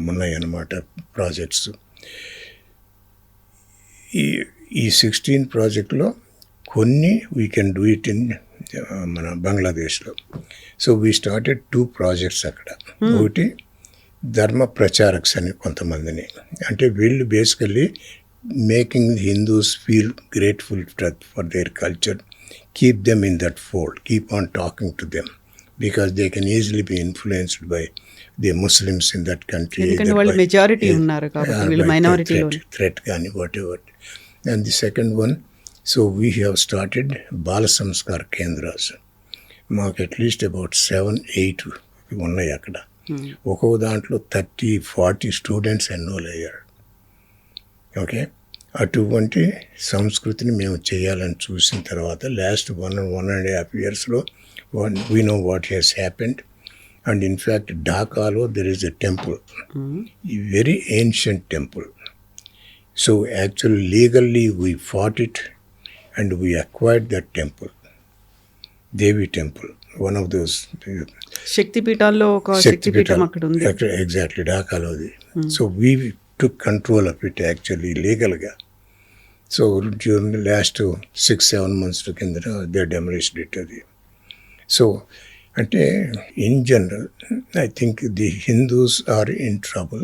ఉన్నాయి అన్నమాట projects. ఈ 16 ప్రాజెక్టులో కొన్ని we can do it in మన బంగ్లాదేశ్లో. So we started 2 projects అక్కడ. ఒకటి ధర్మ ప్రచారక్స్ అని కొంతమందిని, అంటే వీళ్ళు basically making Hindus feel grateful for their culture, keep them in that fold, keep on talking to them because they can easily be influenced by the Muslims in that country. ఎందుకంటే వాళ్ళు majority ఉన్నారు కాబట్టి వీళ్ళు మైనారిటీలో threat కానీ whatever. And the second one, so we have started Bala Samskar Kendras. మాకు at least about 7-8 ఉన్నాయి అక్కడ. ఒక్కొక్క దాంట్లో 30-40 స్టూడెంట్స్ ఎన్రోల్ అయ్యారు. ఓకే, అటువంటి సంస్కృతిని మేము చేయాలని చూసిన తర్వాత last 1.5 yearsలో we know what has happened. And in fact, Dhakalo, there is a temple, a very ancient temple. So actually, legally, we fought it and we acquired that temple, Devi temple, one of those. Shakti Peetallo oka Shakti Peetam akkada undi. Exactly, Dhakalo. So we took control of it actually legally. So during the last 6-7 months, they demolished it. So, అంటే in general, I think the Hindus are in trouble.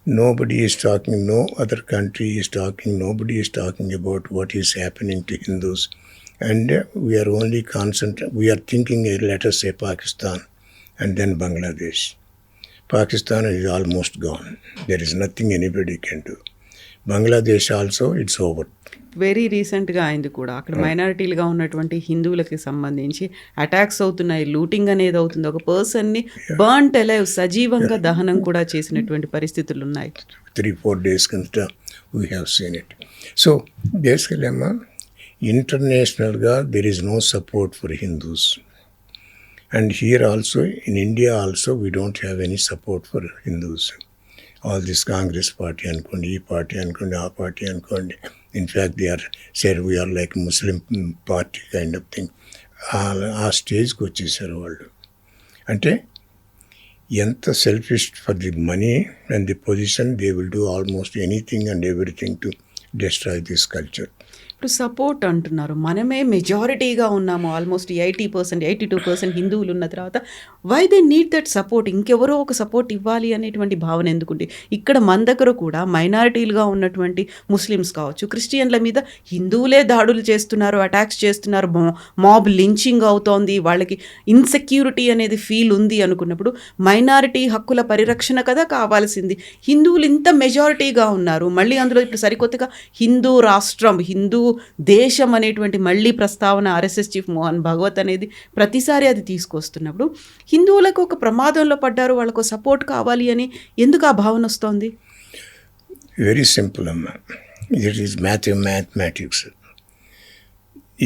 Nobody is talking, no other country is talking, nobody is talking about what is happening to Hindus. And we are only we are thinking, let us say Pakistan and then Bangladesh. Pakistan is almost gone. There is nothing anybody can do. Bangladesh also, it's over. Very రీసెంట్గా అయింది కూడా. అక్కడ మైనారిటీలుగా ఉన్నటువంటి హిందువులకి సంబంధించి attacks అవుతున్నాయి, looting అనేది అవుతుంది, ఒక పర్సన్ని బర్న్ట్ అలైవ్ సజీవంగా దహనం కూడా చేసినటువంటి పరిస్థితులు ఉన్నాయి. 3-4 days we have seen it. So basically, internationally there is no support for Hindus. And here also, in India also, we don't have any support for Hindus. All this Congress party and E party and A party and in fact they are said we are like Muslim party kind of thing. ఆ స్టేజ్కి వచ్చేసారు వాళ్ళు. అంటే ఎంత selfish for the money and the position, they will do almost anything and everything to destroy this culture. ఇప్పుడు support అంటున్నారు, మనమే మెజారిటీగా ఉన్నాము, ఆల్మోస్ట్ 80%, 82% హిందువులు ఉన్న తర్వాత why they need that support? ఇంకెవరో ఒక సపోర్ట్ ఇవ్వాలి అనేటువంటి భావన ఎందుకుంటే, ఇక్కడ మన దగ్గర కూడా మైనారిటీలుగా ఉన్నటువంటి ముస్లిమ్స్ కావచ్చు, క్రిస్టియన్ల మీద హిందువులే దాడులు చేస్తున్నారు, అటాక్స్ చేస్తున్నారు, మాబ్ లించింగ్ అవుతోంది, వాళ్ళకి ఇన్సెక్యూరిటీ అనేది ఫీల్ ఉంది అనుకున్నప్పుడు మైనారిటీ హక్కుల పరిరక్షణ కదా కావాల్సింది. హిందువులు ఇంత మెజారిటీగా ఉన్నారు, మళ్ళీ అందులో ఇప్పుడు సరికొత్తగా హిందూ రాష్ట్రం, హిందూ దేశం అనేటువంటి మళ్ళీ ప్రస్తావన ఆర్ఎస్ఎస్ చీఫ్ మోహన్ భగవత్ అనేది ప్రతిసారి అది తీసుకొస్తున్నప్పుడు హిందువులకు ఒక ప్రమాదంలో పడ్డారు, వాళ్ళకు సపోర్ట్ కావాలి అని ఎందుకు ఆ భావన వస్తోంది? వెరీ సింపుల్ అమ్మా, it is mathematics.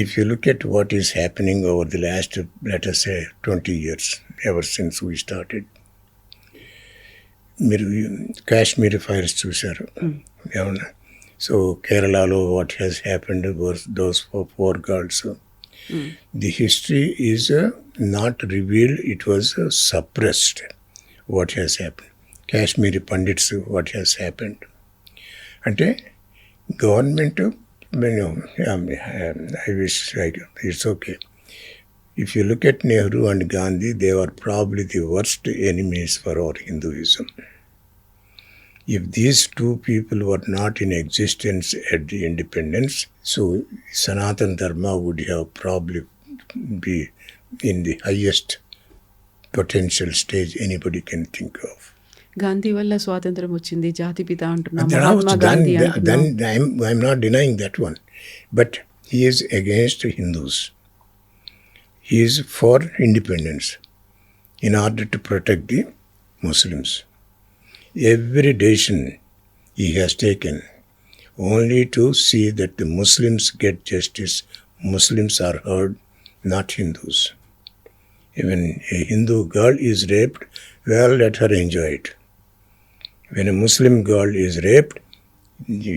If you look at what is happening over the last, let us say, 20 years, ever since we started, మీరు కాశ్మీర్ ఫైర్స్ చూశారు ఏమన్నా? సో కేరళలో what has happened was those four girls. The history is not revealed, it was suppressed. What has happened? Kashmiri Pandits, what has happened? అంటే government, I wish it's okay. If you look at Nehru and Gandhi, they were probably the worst enemies for our Hinduism. If these two people were not in existence at the independence, so Sanatana Dharma would have probably be in the highest potential stage anybody can think of. Gandhi వల్ల స్వాతంత్రం వచ్చింది, జాతిపిత అంటున్నాం, I'm not denying that one. But he is against Hindus. He is for independence in order to protect the Muslims. Every decision he has taken only to see that the Muslims get justice. Muslims are heard, not Hindus. When a Hindu girl is raped, well, let her enjoy it. When a Muslim girl is raped,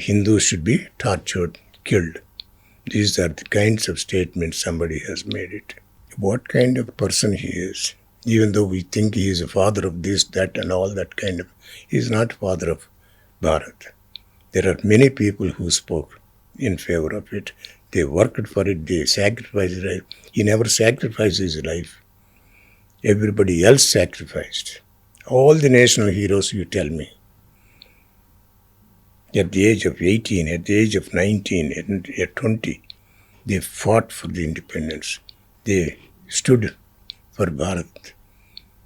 Hindus should be tortured, killed. These are the kinds of statements somebody has made it. What kind of person he is? Even though we think he is a father of this, that and all that kind of, he is not father of Bharat. There are many people who spoke in favor of it. They worked for it, they sacrificed it. He never sacrificed his life. Everybody else sacrificed. All the national heroes, you tell me. At the age of 18, at the age of 19, at 20, they fought for the independence. They stood for Bharat,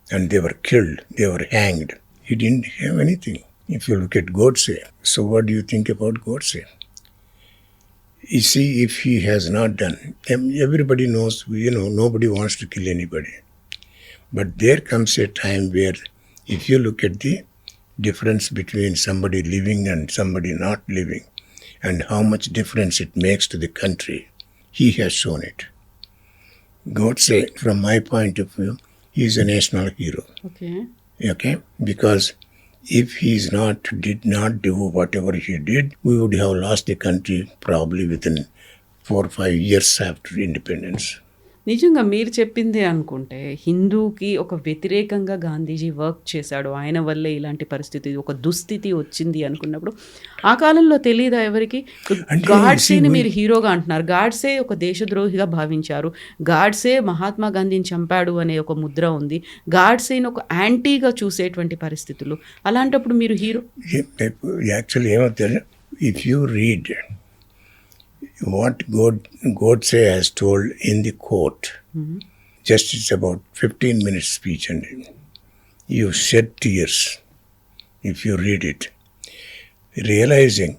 and they were killed, they were hanged. He didn't have anything. If you look at Godse, so what do you think about Godse? You see, if he has not done, everybody knows, nobody wants to kill anybody. But there comes a time where if you look at the difference between somebody living and somebody not living, and how much difference it makes to the country, he has shown it. Godse, from my point of view, he is a national hero. Okay? Because if he did not do whatever he did, we would have lost the country probably within 4 or 5 years after independence. నిజంగా మీరు చెప్పిందే అనుకుంటే హిందూకి ఒక వ్యతిరేకంగా Gandhiji work చేశాడు, ఆయన వల్లే ఇలాంటి పరిస్థితి, ఒక దుస్థితి వచ్చింది అనుకున్నప్పుడు ఆ కాలంలో తెలియదా ఎవరికి? గాడ్సేని మీరు హీరోగా అంటున్నారు, గాడ్సే ఒక దేశద్రోహిగా భావించారు, గాడ్సే మహాత్మా గాంధీని చంపాడు అనే ఒక ముద్ర ఉంది, గాడ్సేని ఒక యాంటీగా చూసేటువంటి పరిస్థితులు, అలాంటప్పుడు మీరు హీరో? యాక్చువల్లీ ఏమవుతుంది, if you read what Godse has told in the court, just it's about 15 minutes speech, and you shed tears if you read it. realizing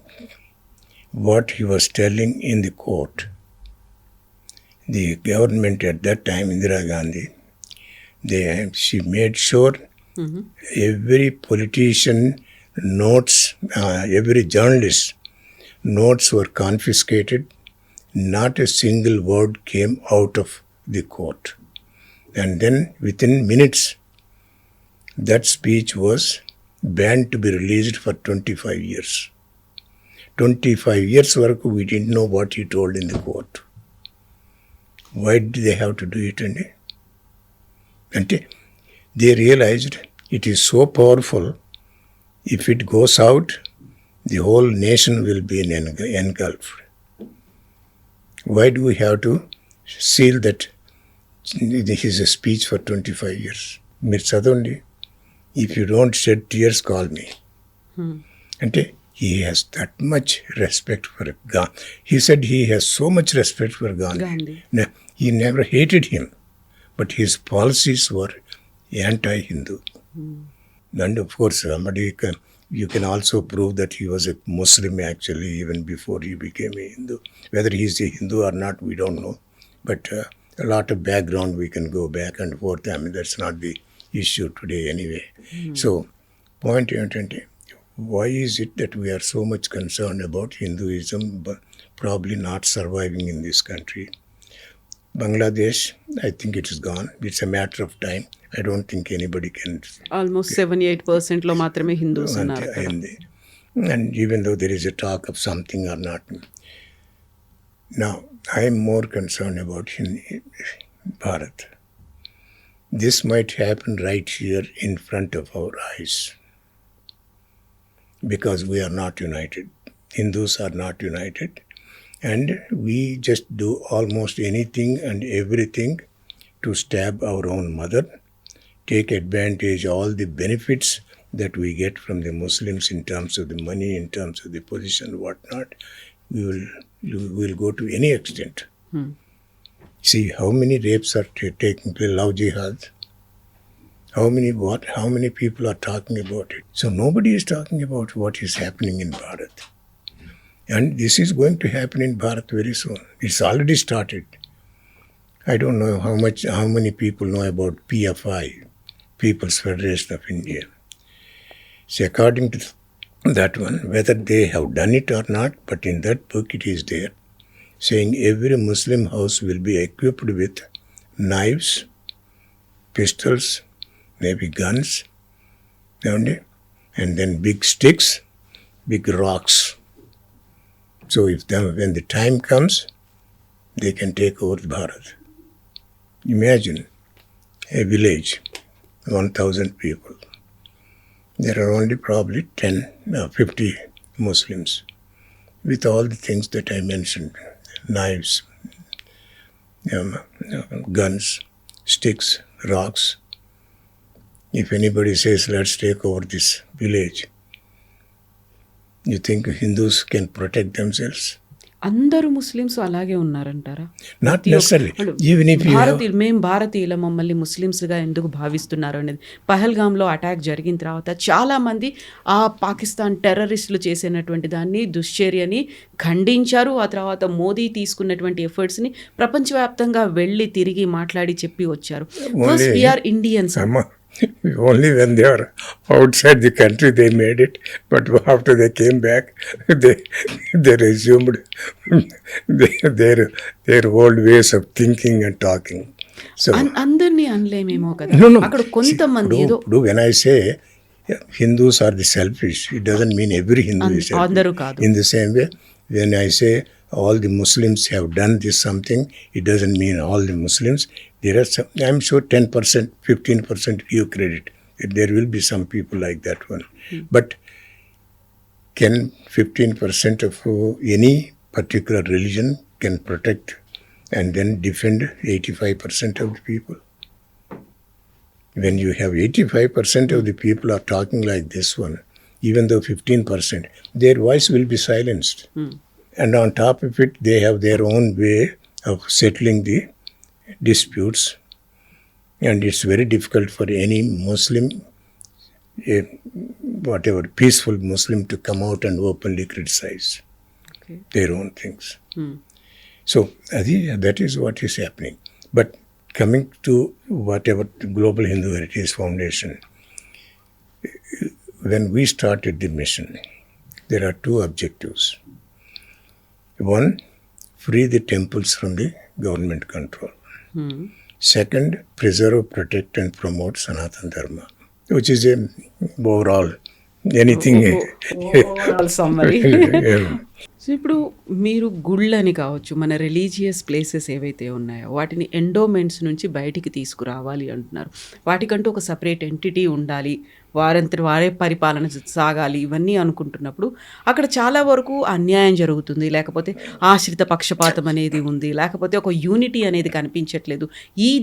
what he was telling in the court, the government at that time, Indira Gandhi, she made sure every politician notes, every journalist notes were confiscated. Not a single word came out of the court. And then within minutes, that speech was banned to be released for 25 years. 25 years work, we didn't know what he told in the court. Why did they have to do it? And they realized it is so powerful, if it goes out, the whole nation will be engulfed. Why do we have to seal that his speech for 25 years? Mir chadavandi. If you don't shed tears, call me. And he has that much respect for Gandhi. He said he has so much respect for Gandhi. He never hated him, but his policies were anti-Hindu. And of course, you can also prove that he was a Muslim actually even before he became a Hindu. Whether he's a Hindu or not, we don't know. But a lot of background we can go back and forth. I mean, that's not the issue today anyway. So, point important. Why is it that we are so much concerned about Hinduism but probably not surviving in this country? Bangladesh, I think it is gone. It's a matter of time. I don't think anybody can. Almost 78% lo matrame Hindus unnaru akkada. And even though there is a talk of something or not. Now, I am more concerned about Bharat. This might happen right here in front of our eyes. Because we are not united. Hindus are not united. And we just do almost anything and everything to stab our own mother, take advantage of all the benefits that we get from the Muslims in terms of the money, in terms of the position, whatnot. We will go to any extent. See how many rapes are taking place, love jihad. How many people are talking about it? So nobody is talking about what is happening in Bharat. And this is going to happen in Bharat very soon. It's already started. I don't know how many people know about PFI, People's Federation of India. See, according to that one, whether they have done it or not, but in that book it is there, saying every Muslim house will be equipped with knives, pistols, maybe guns, and then big sticks, big rocks. So when the time comes, they can take over Bharat. Imagine a village, 1,000 people. There are only probably 50 Muslims with all the things that I mentioned, knives, guns, sticks, rocks. If anybody says, let's take over this village, you think Hindus can protect themselves? అందరూ Muslims అలాగే ఉన్నారంటారా? Not necessarily. Even if మేము భారతీయుల మమ్మల్ని ముస్లిమ్స్గా ఎందుకు భావిస్తున్నారు అనేది పహల్గామ్లో attack జరిగిన తర్వాత చాలామంది ఆ పాకిస్తాన్ టెర్రరిస్టులు చేసినటువంటి దాన్ని దుశ్చర్యని ఖండించారు. ఆ తర్వాత మోదీ తీసుకున్నటువంటి ఎఫర్ట్స్ని ప్రపంచవ్యాప్తంగా వెళ్ళి తిరిగి మాట్లాడి చెప్పి వచ్చారు. First we are Indians. Only when they are outside the country they made it, but after they came back, they resumed their old ways of thinking and talking. So అందరినీ అనలేమేమో కదా, అక్కడ కొంతమంది ఏదో. When I say Hindus are the selfish, it doesn't mean every Hindu is selfish. అందరూ కాదు. In the same way, when I say all the Muslims have done this something, it doesn't mean all the Muslims. There are some, I'm sure 10%, 15% give credit. There will be some people like that one. But can 15% of any particular religion can protect and then defend 85% of the people? When you have 85% of the people are talking like this one, even though 15%, their voice will be silenced. And on top of it, they have their own way of settling the disputes. And it's very difficult for any Muslim a whatever peaceful Muslim to come out and openly criticize their own things. So that is what is happening. But coming to whatever Global Hindu Heritage Foundation, when we started the mission, there are two objectives. One, free the temples from the government control. Second, preserve, protect and promote Sanatana Dharma, which is a overall anything. Overall summary. Yeah. So ఇప్పుడు మీరు గుళ్ళని కావచ్చు, మన religious places ఏవైతే ఉన్నాయో వాటిని endowments నుంచి బయటికి తీసుకురావాలి అంటున్నారు. వాటికంటూ ఒక సపరేట్ ఎంటిటీ ఉండాలి, వారంతటి వారే పరిపాలన సాగాలి, ఇవన్నీ అనుకుంటున్నప్పుడు అక్కడ చాలా వరకు అన్యాయం జరుగుతుంది, లేకపోతే ఆశ్రిత పక్షపాతం అనేది ఉంది, లేకపోతే ఒక యూనిటీ అనేది కనిపించట్లేదు.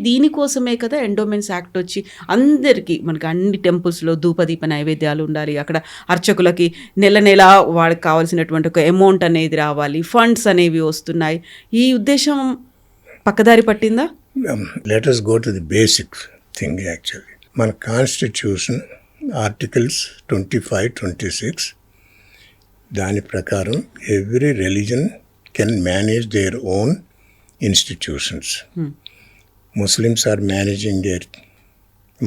దీనికోసమే కదా ఎండోమెంట్స్ యాక్ట్ వచ్చి అందరికీ మనకి అన్ని టెంపుల్స్లో ధూపదీప నైవేద్యాలు ఉండాలి, అక్కడ అర్చకులకి నెల నెల వాళ్ళకి కావాల్సినటువంటి ఒక అమౌంట్ అనేది రావాలి, ఫండ్స్ అనేవి వస్తున్నాయి. ఈ ఉద్దేశం పక్కదారి పట్టిందా? Let us go to the basic thing actually. మన కాన్స్టిట్యూషన్ ఆర్టికల్స్ 25, 26 దాని ప్రకారం every religion can manage their own institutions. Muslims are managing their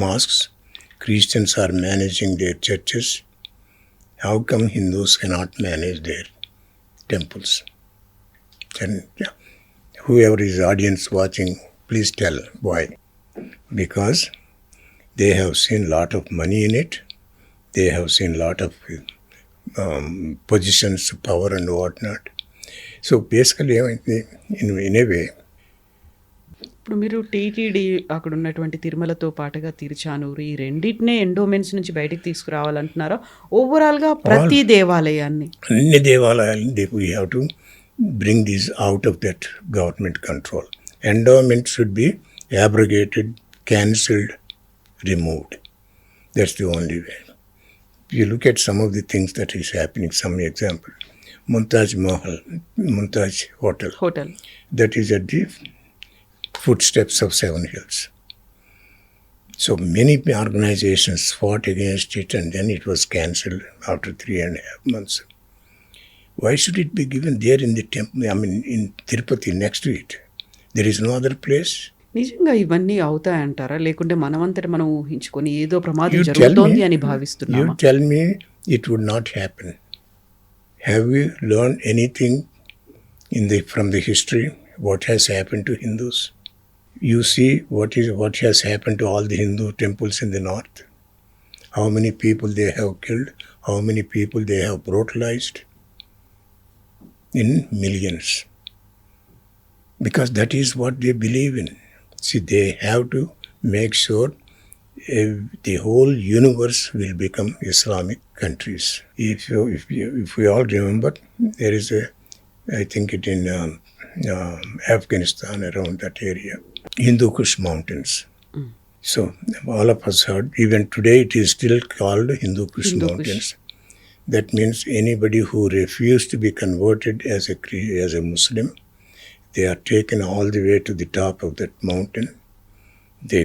mosques, Christians are managing their churches. How come Hindus cannot manage their temples? And whoever is audience watching, please tell why. Because they have seen lot of money in it. They have seen lot of positions, power and whatnot. So basically, in a way, ఇప్పుడు మీరు TTD అక్కడ ఉన్నటువంటి తిరుమలతో పాటుగా తిరుచానూరు, ఈ రెండింటినే endowments నుంచి బయటికి తీసుకురావాలంటున్నారా? ఓవరాల్గా ప్రతి దేవాలయాన్ని, అన్ని దేవాలయాలని we have to bring these out of that government control. Endowment should be abrogated, cancelled, removed. That's the only way. If you look at some of the things that is happening, some example, Mumtaz Hotel. That is at the footsteps of Seven Hills. So many organizations fought against it and then it was cancelled after 3.5 months. Why should it be given there in the temple, in Tirupati next to it? There is no other place. నిజంగా ఇవన్నీ అవుతాయంటారా, లేకుంటే మనమంతట మనం ఊహించుకొని ఏదో ప్రమాదం జరుగుతోంది అని భావిస్తున్నామా? You tell me it would not happen. Have we learned anything from the history? What has happened to Hindus? You see what has happened to all the Hindu temples in the north. How many people they have killed, how many people they have brutalized in millions. Because that is what they believe in. See, they have to make sure the whole universe will become Islamic countries. If we all remember, there is I think it in Afghanistan, around that area, Hindu Kush mountains. So all of us heard, even today it is still called Hindu Kush mountains. That means anybody who refused to be converted as a Muslim, they are taken all the way to the top of that mountain. They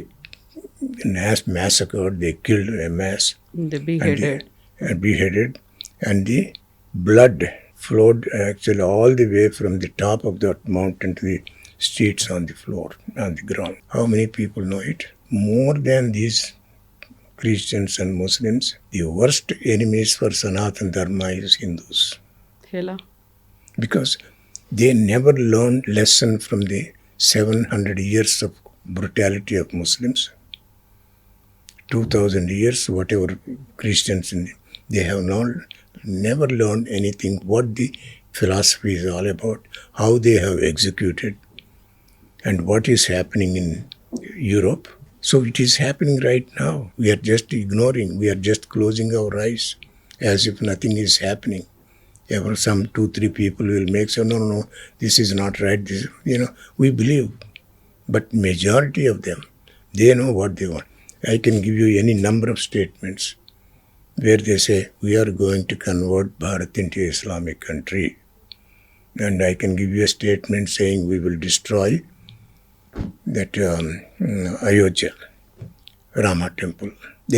massacred, they killed en masse. They beheaded. And the blood flowed actually all the way from the top of that mountain to the streets on the floor, on the ground. How many people know it? More than these Christians and Muslims, the worst enemies for Sanatana Dharma is Hindus. Hela. Because they never learned lesson from the 700 years of brutality of Muslims. 2000 years, whatever Christians, they have never learned anything what the philosophy is all about, how they have executed, and what is happening in Europe. So it is happening right now. We are just ignoring, we are just closing our eyes as if nothing is happening. Ever some 2-3 people will make say, no, this is not right. This, we believe. But majority of them, they know what they want. I can give you any number of statements where they say, we are going to convert Bharat into Islamic country. And I can give you a statement saying we will destroy that Ayodhya, Rama temple.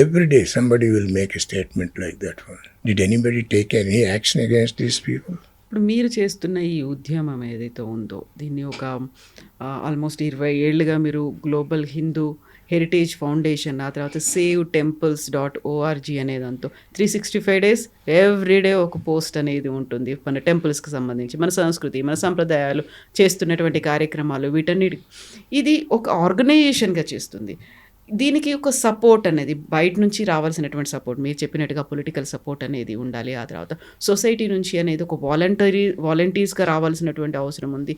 Every day somebody will make a statement like that one. Did anybody take any action against these people? ఇప్పుడు మీరు చేస్తున్న ఈ ఉద్యమం ఏదైతే ఉందో దీన్ని ఒక almost 20 ఏళ్ళుగా మీరు గ్లోబల్ హిందూ హెరిటేజ్ ఫౌండేషన్, ఆ తర్వాత SaveTemples.org అనే దాంతో 365 days ఎవ్రీడే ఒక పోస్ట్ అనేది ఉంటుంది మన టెంపుల్స్కి సంబంధించి, మన సంస్కృతి, మన సంప్రదాయాలు, చేస్తున్నటువంటి కార్యక్రమాలు, వీటన్నిటి ఇది ఒక ఆర్గనైజేషన్గా చేస్తుంది. దీనికి ఒక సపోర్ట్ అనేది బయట నుంచి రావాల్సినటువంటి సపోర్ట్, మీరు చెప్పినట్టుగా పొలిటికల్ సపోర్ట్ అనేది ఉండాలి. ఆ తర్వాత సొసైటీ నుంచి అనేది ఒక వాలంటీర్స్గా రావాల్సినటువంటి అవసరం ఉంది.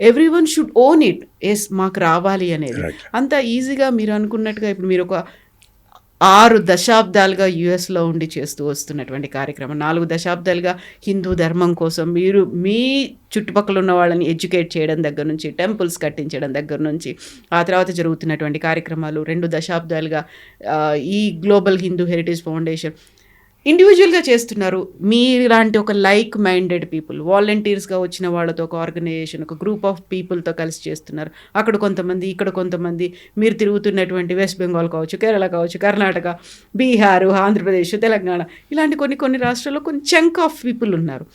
Everyone should own it. Yes, మాకు రావాలి అనేది అంత ఈజీగా మీరు అనుకున్నట్టుగా ఇప్పుడు మీరు ఒక 6 దశాబ్దాలుగా యుఎస్లో ఉండి చేస్తూ వస్తున్నటువంటి కార్యక్రమం, 4 దశాబ్దాలుగా హిందూ ధర్మం కోసం మీరు మీ చుట్టుపక్కల ఉన్న వాళ్ళని ఎడ్యుకేట్ చేయడం దగ్గర నుంచి, టెంపుల్స్ కట్టించడం దగ్గర నుంచి, ఆ తర్వాత జరుగుతున్నటువంటి కార్యక్రమాలు, 2 దశాబ్దాలుగా ఈ గ్లోబల్ హిందూ హెరిటేజ్ ఫౌండేషన్ ఇండివిజువల్గా చేస్తున్నారు. మీలాంటి ఒక లైక్ మైండెడ్ పీపుల్, వాలంటీర్స్గా వచ్చిన వాళ్ళతో ఒక ఆర్గనైజేషన్, ఒక గ్రూప్ ఆఫ్ పీపుల్తో కలిసి చేస్తున్నారు. అక్కడ కొంతమంది, ఇక్కడ కొంతమంది, మీరు తిరుగుతున్నటువంటి వెస్ట్ బెంగాల్ కావచ్చు, కేరళ కావచ్చు, కర్ణాటక, బీహారు, ఆంధ్రప్రదేశ్, తెలంగాణ, ఇలాంటి కొన్ని రాష్ట్రాల్లో కొన్ని చంక్ ఆఫ్ పీపుల్ ఉన్నారు.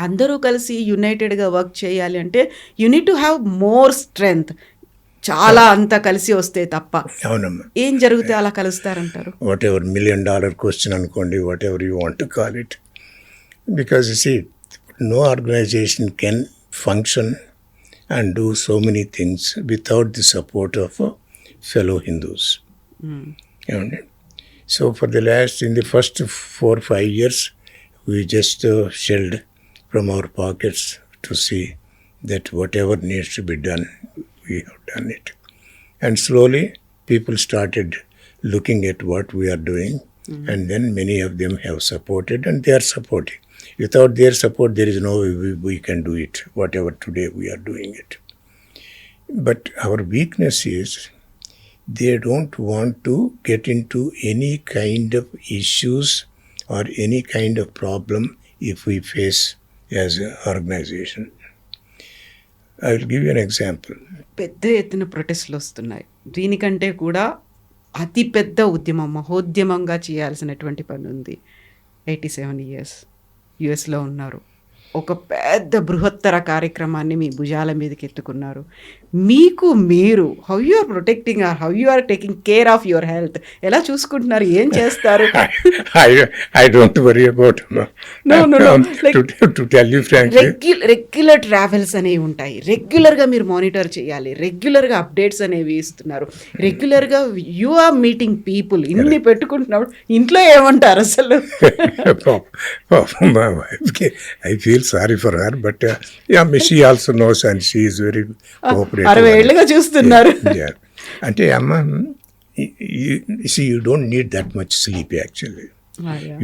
అందరూ కలిసి యునైటెడ్గా వర్క్ చేయాలి అంటే you need to have more strength. చాలా అంతా కలిసి వస్తే తప్ప అవునమ్మా. ఏం జరిగితే అలా కలుస్తారంటారు? వాట్ ఎవర్ $1 million క్వశ్చన్ అనుకోండి, whatever you want to call it, because you see no organisation can function and do so many things without the support of fellow Hindus. ఏమండి? So for the last in the first 4-5 years we just shelled from our pockets to see that whatever needs to be done, we have done it. And slowly people started looking at what we are doing, and then many of them have supported and they are supporting. Without their support, there is no way we can do it, whatever today we are doing it. But our weakness is they don't want to get into any kind of issues or any kind of problem if we face as an organization. I will give you an example. పెద్ద ఎత్తున ప్రొటెస్ట్లు వస్తున్నాయి. దీనికంటే కూడా అతి పెద్ద ఉద్యమం, మహోద్యమంగా చేయాల్సినటువంటి పని ఉంది. 87 years యుఎస్లో ఉన్నారు. ఒక పెద్ద బృహత్తర కార్యక్రమాన్ని మీ భుజాల మీదకి ఎత్తుకున్నారు. మీకు మీరు how you are protecting or how you are taking care of your health, ఎలా చూసుకుంటున్నారు, ఏం చేస్తారు? I don't worry about No. Like, to tell you frankly, regular travels అనేవి ఉంటాయి. రెగ్యులర్గా మీరు మానిటర్ చేయాలి. రెగ్యులర్గా అప్డేట్స్ అనేవి ఇస్తున్నారు. రెగ్యులర్గా యు ఆర్ మీటింగ్ పీపుల్. ఇన్ని పెట్టుకుంటున్నప్పుడు ఇంట్లో ఏమంటారు అసలు? my wife, I feel sorry for her, but she also knows and she is very cooperative. 60 ఏళ్ళుగా చూస్తున్నారు. Yeah. అంటే అమ్మ, you don't need that much sleep actually.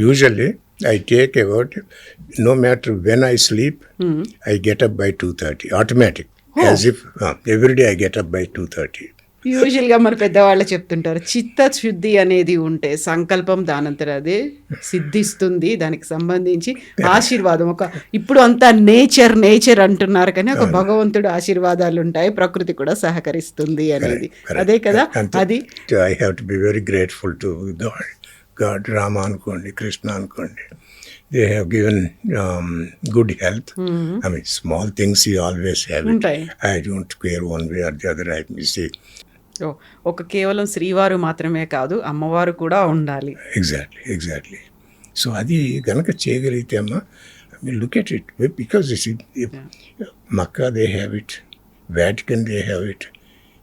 Usually I take about, no matter when I sleep, I get up by 2:30 automatic. As if every day I get up by 2:30. యూజువల్గా మన పెద్దవాళ్ళు చెప్తుంటారు, చిత్తశుద్ధి అనేది ఉంటే సంకల్పం దానంతర అదే సిద్ధిస్తుంది. దానికి సంబంధించి ఆశీర్వాదం, ఒక ఇప్పుడు అంతా నేచర్ అంటున్నారు కానీ ఒక భగవంతుడు ఆశీర్వాదాలు ఉంటాయి, ప్రకృతి కూడా సహకరిస్తుంది అనేది. అదే కదా అది. I have to be very grateful to God, Rama అనుకోండి, కృష్ణ అనుకోండి. They have given good health. I mean, small things you always have it. I don't care one way or the other. I see. ఒక కేవలం శ్రీవారు మాత్రమే కాదు, అమ్మవారు కూడా ఉండాలి. Exactly. సో అది గనక చేయగలిగితే అమ్మ, I mean, look at it. Because Makkah they have it, Vatican they have it.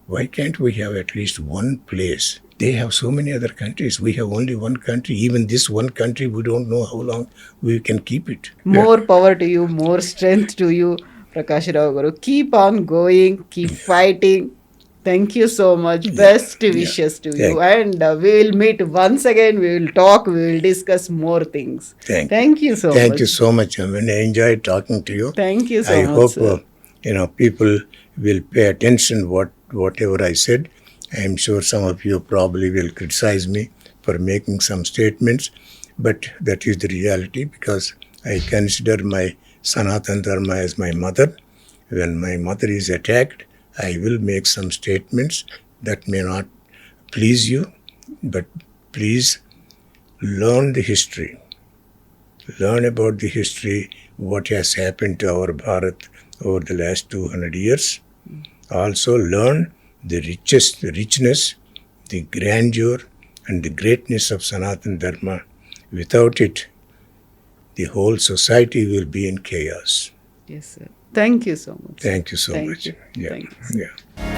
Why can't we have at least one place? They have so many other countries. We have only one country. Even this one country, we don't know how long we can keep it. More power to you, more strength to you, Prakash Rao Garu. Keep on going, keep fighting. Thank you so much. Best wishes to you. And we will meet once again. We will talk. We will discuss more things. Thank you so much. Thank you so much. I mean, I enjoyed talking to you. Thank you so much. I hope people will pay attention whatever I said. I am sure some of you probably will criticize me for making some statements, but that is the reality, because I consider my Sanatan Dharma as my mother. When my mother is attacked, I will make some statements that may not please you, but please learn the history. Learn about the history, what has happened to our Bharat over the last 200 years. Also learn the richness, the grandeur and the greatness of Sanatana Dharma. Without it, the whole society will be in chaos. Yes, sir. Thank you so much. Thank you so Thank much. you. Yeah. Thank you. Yeah.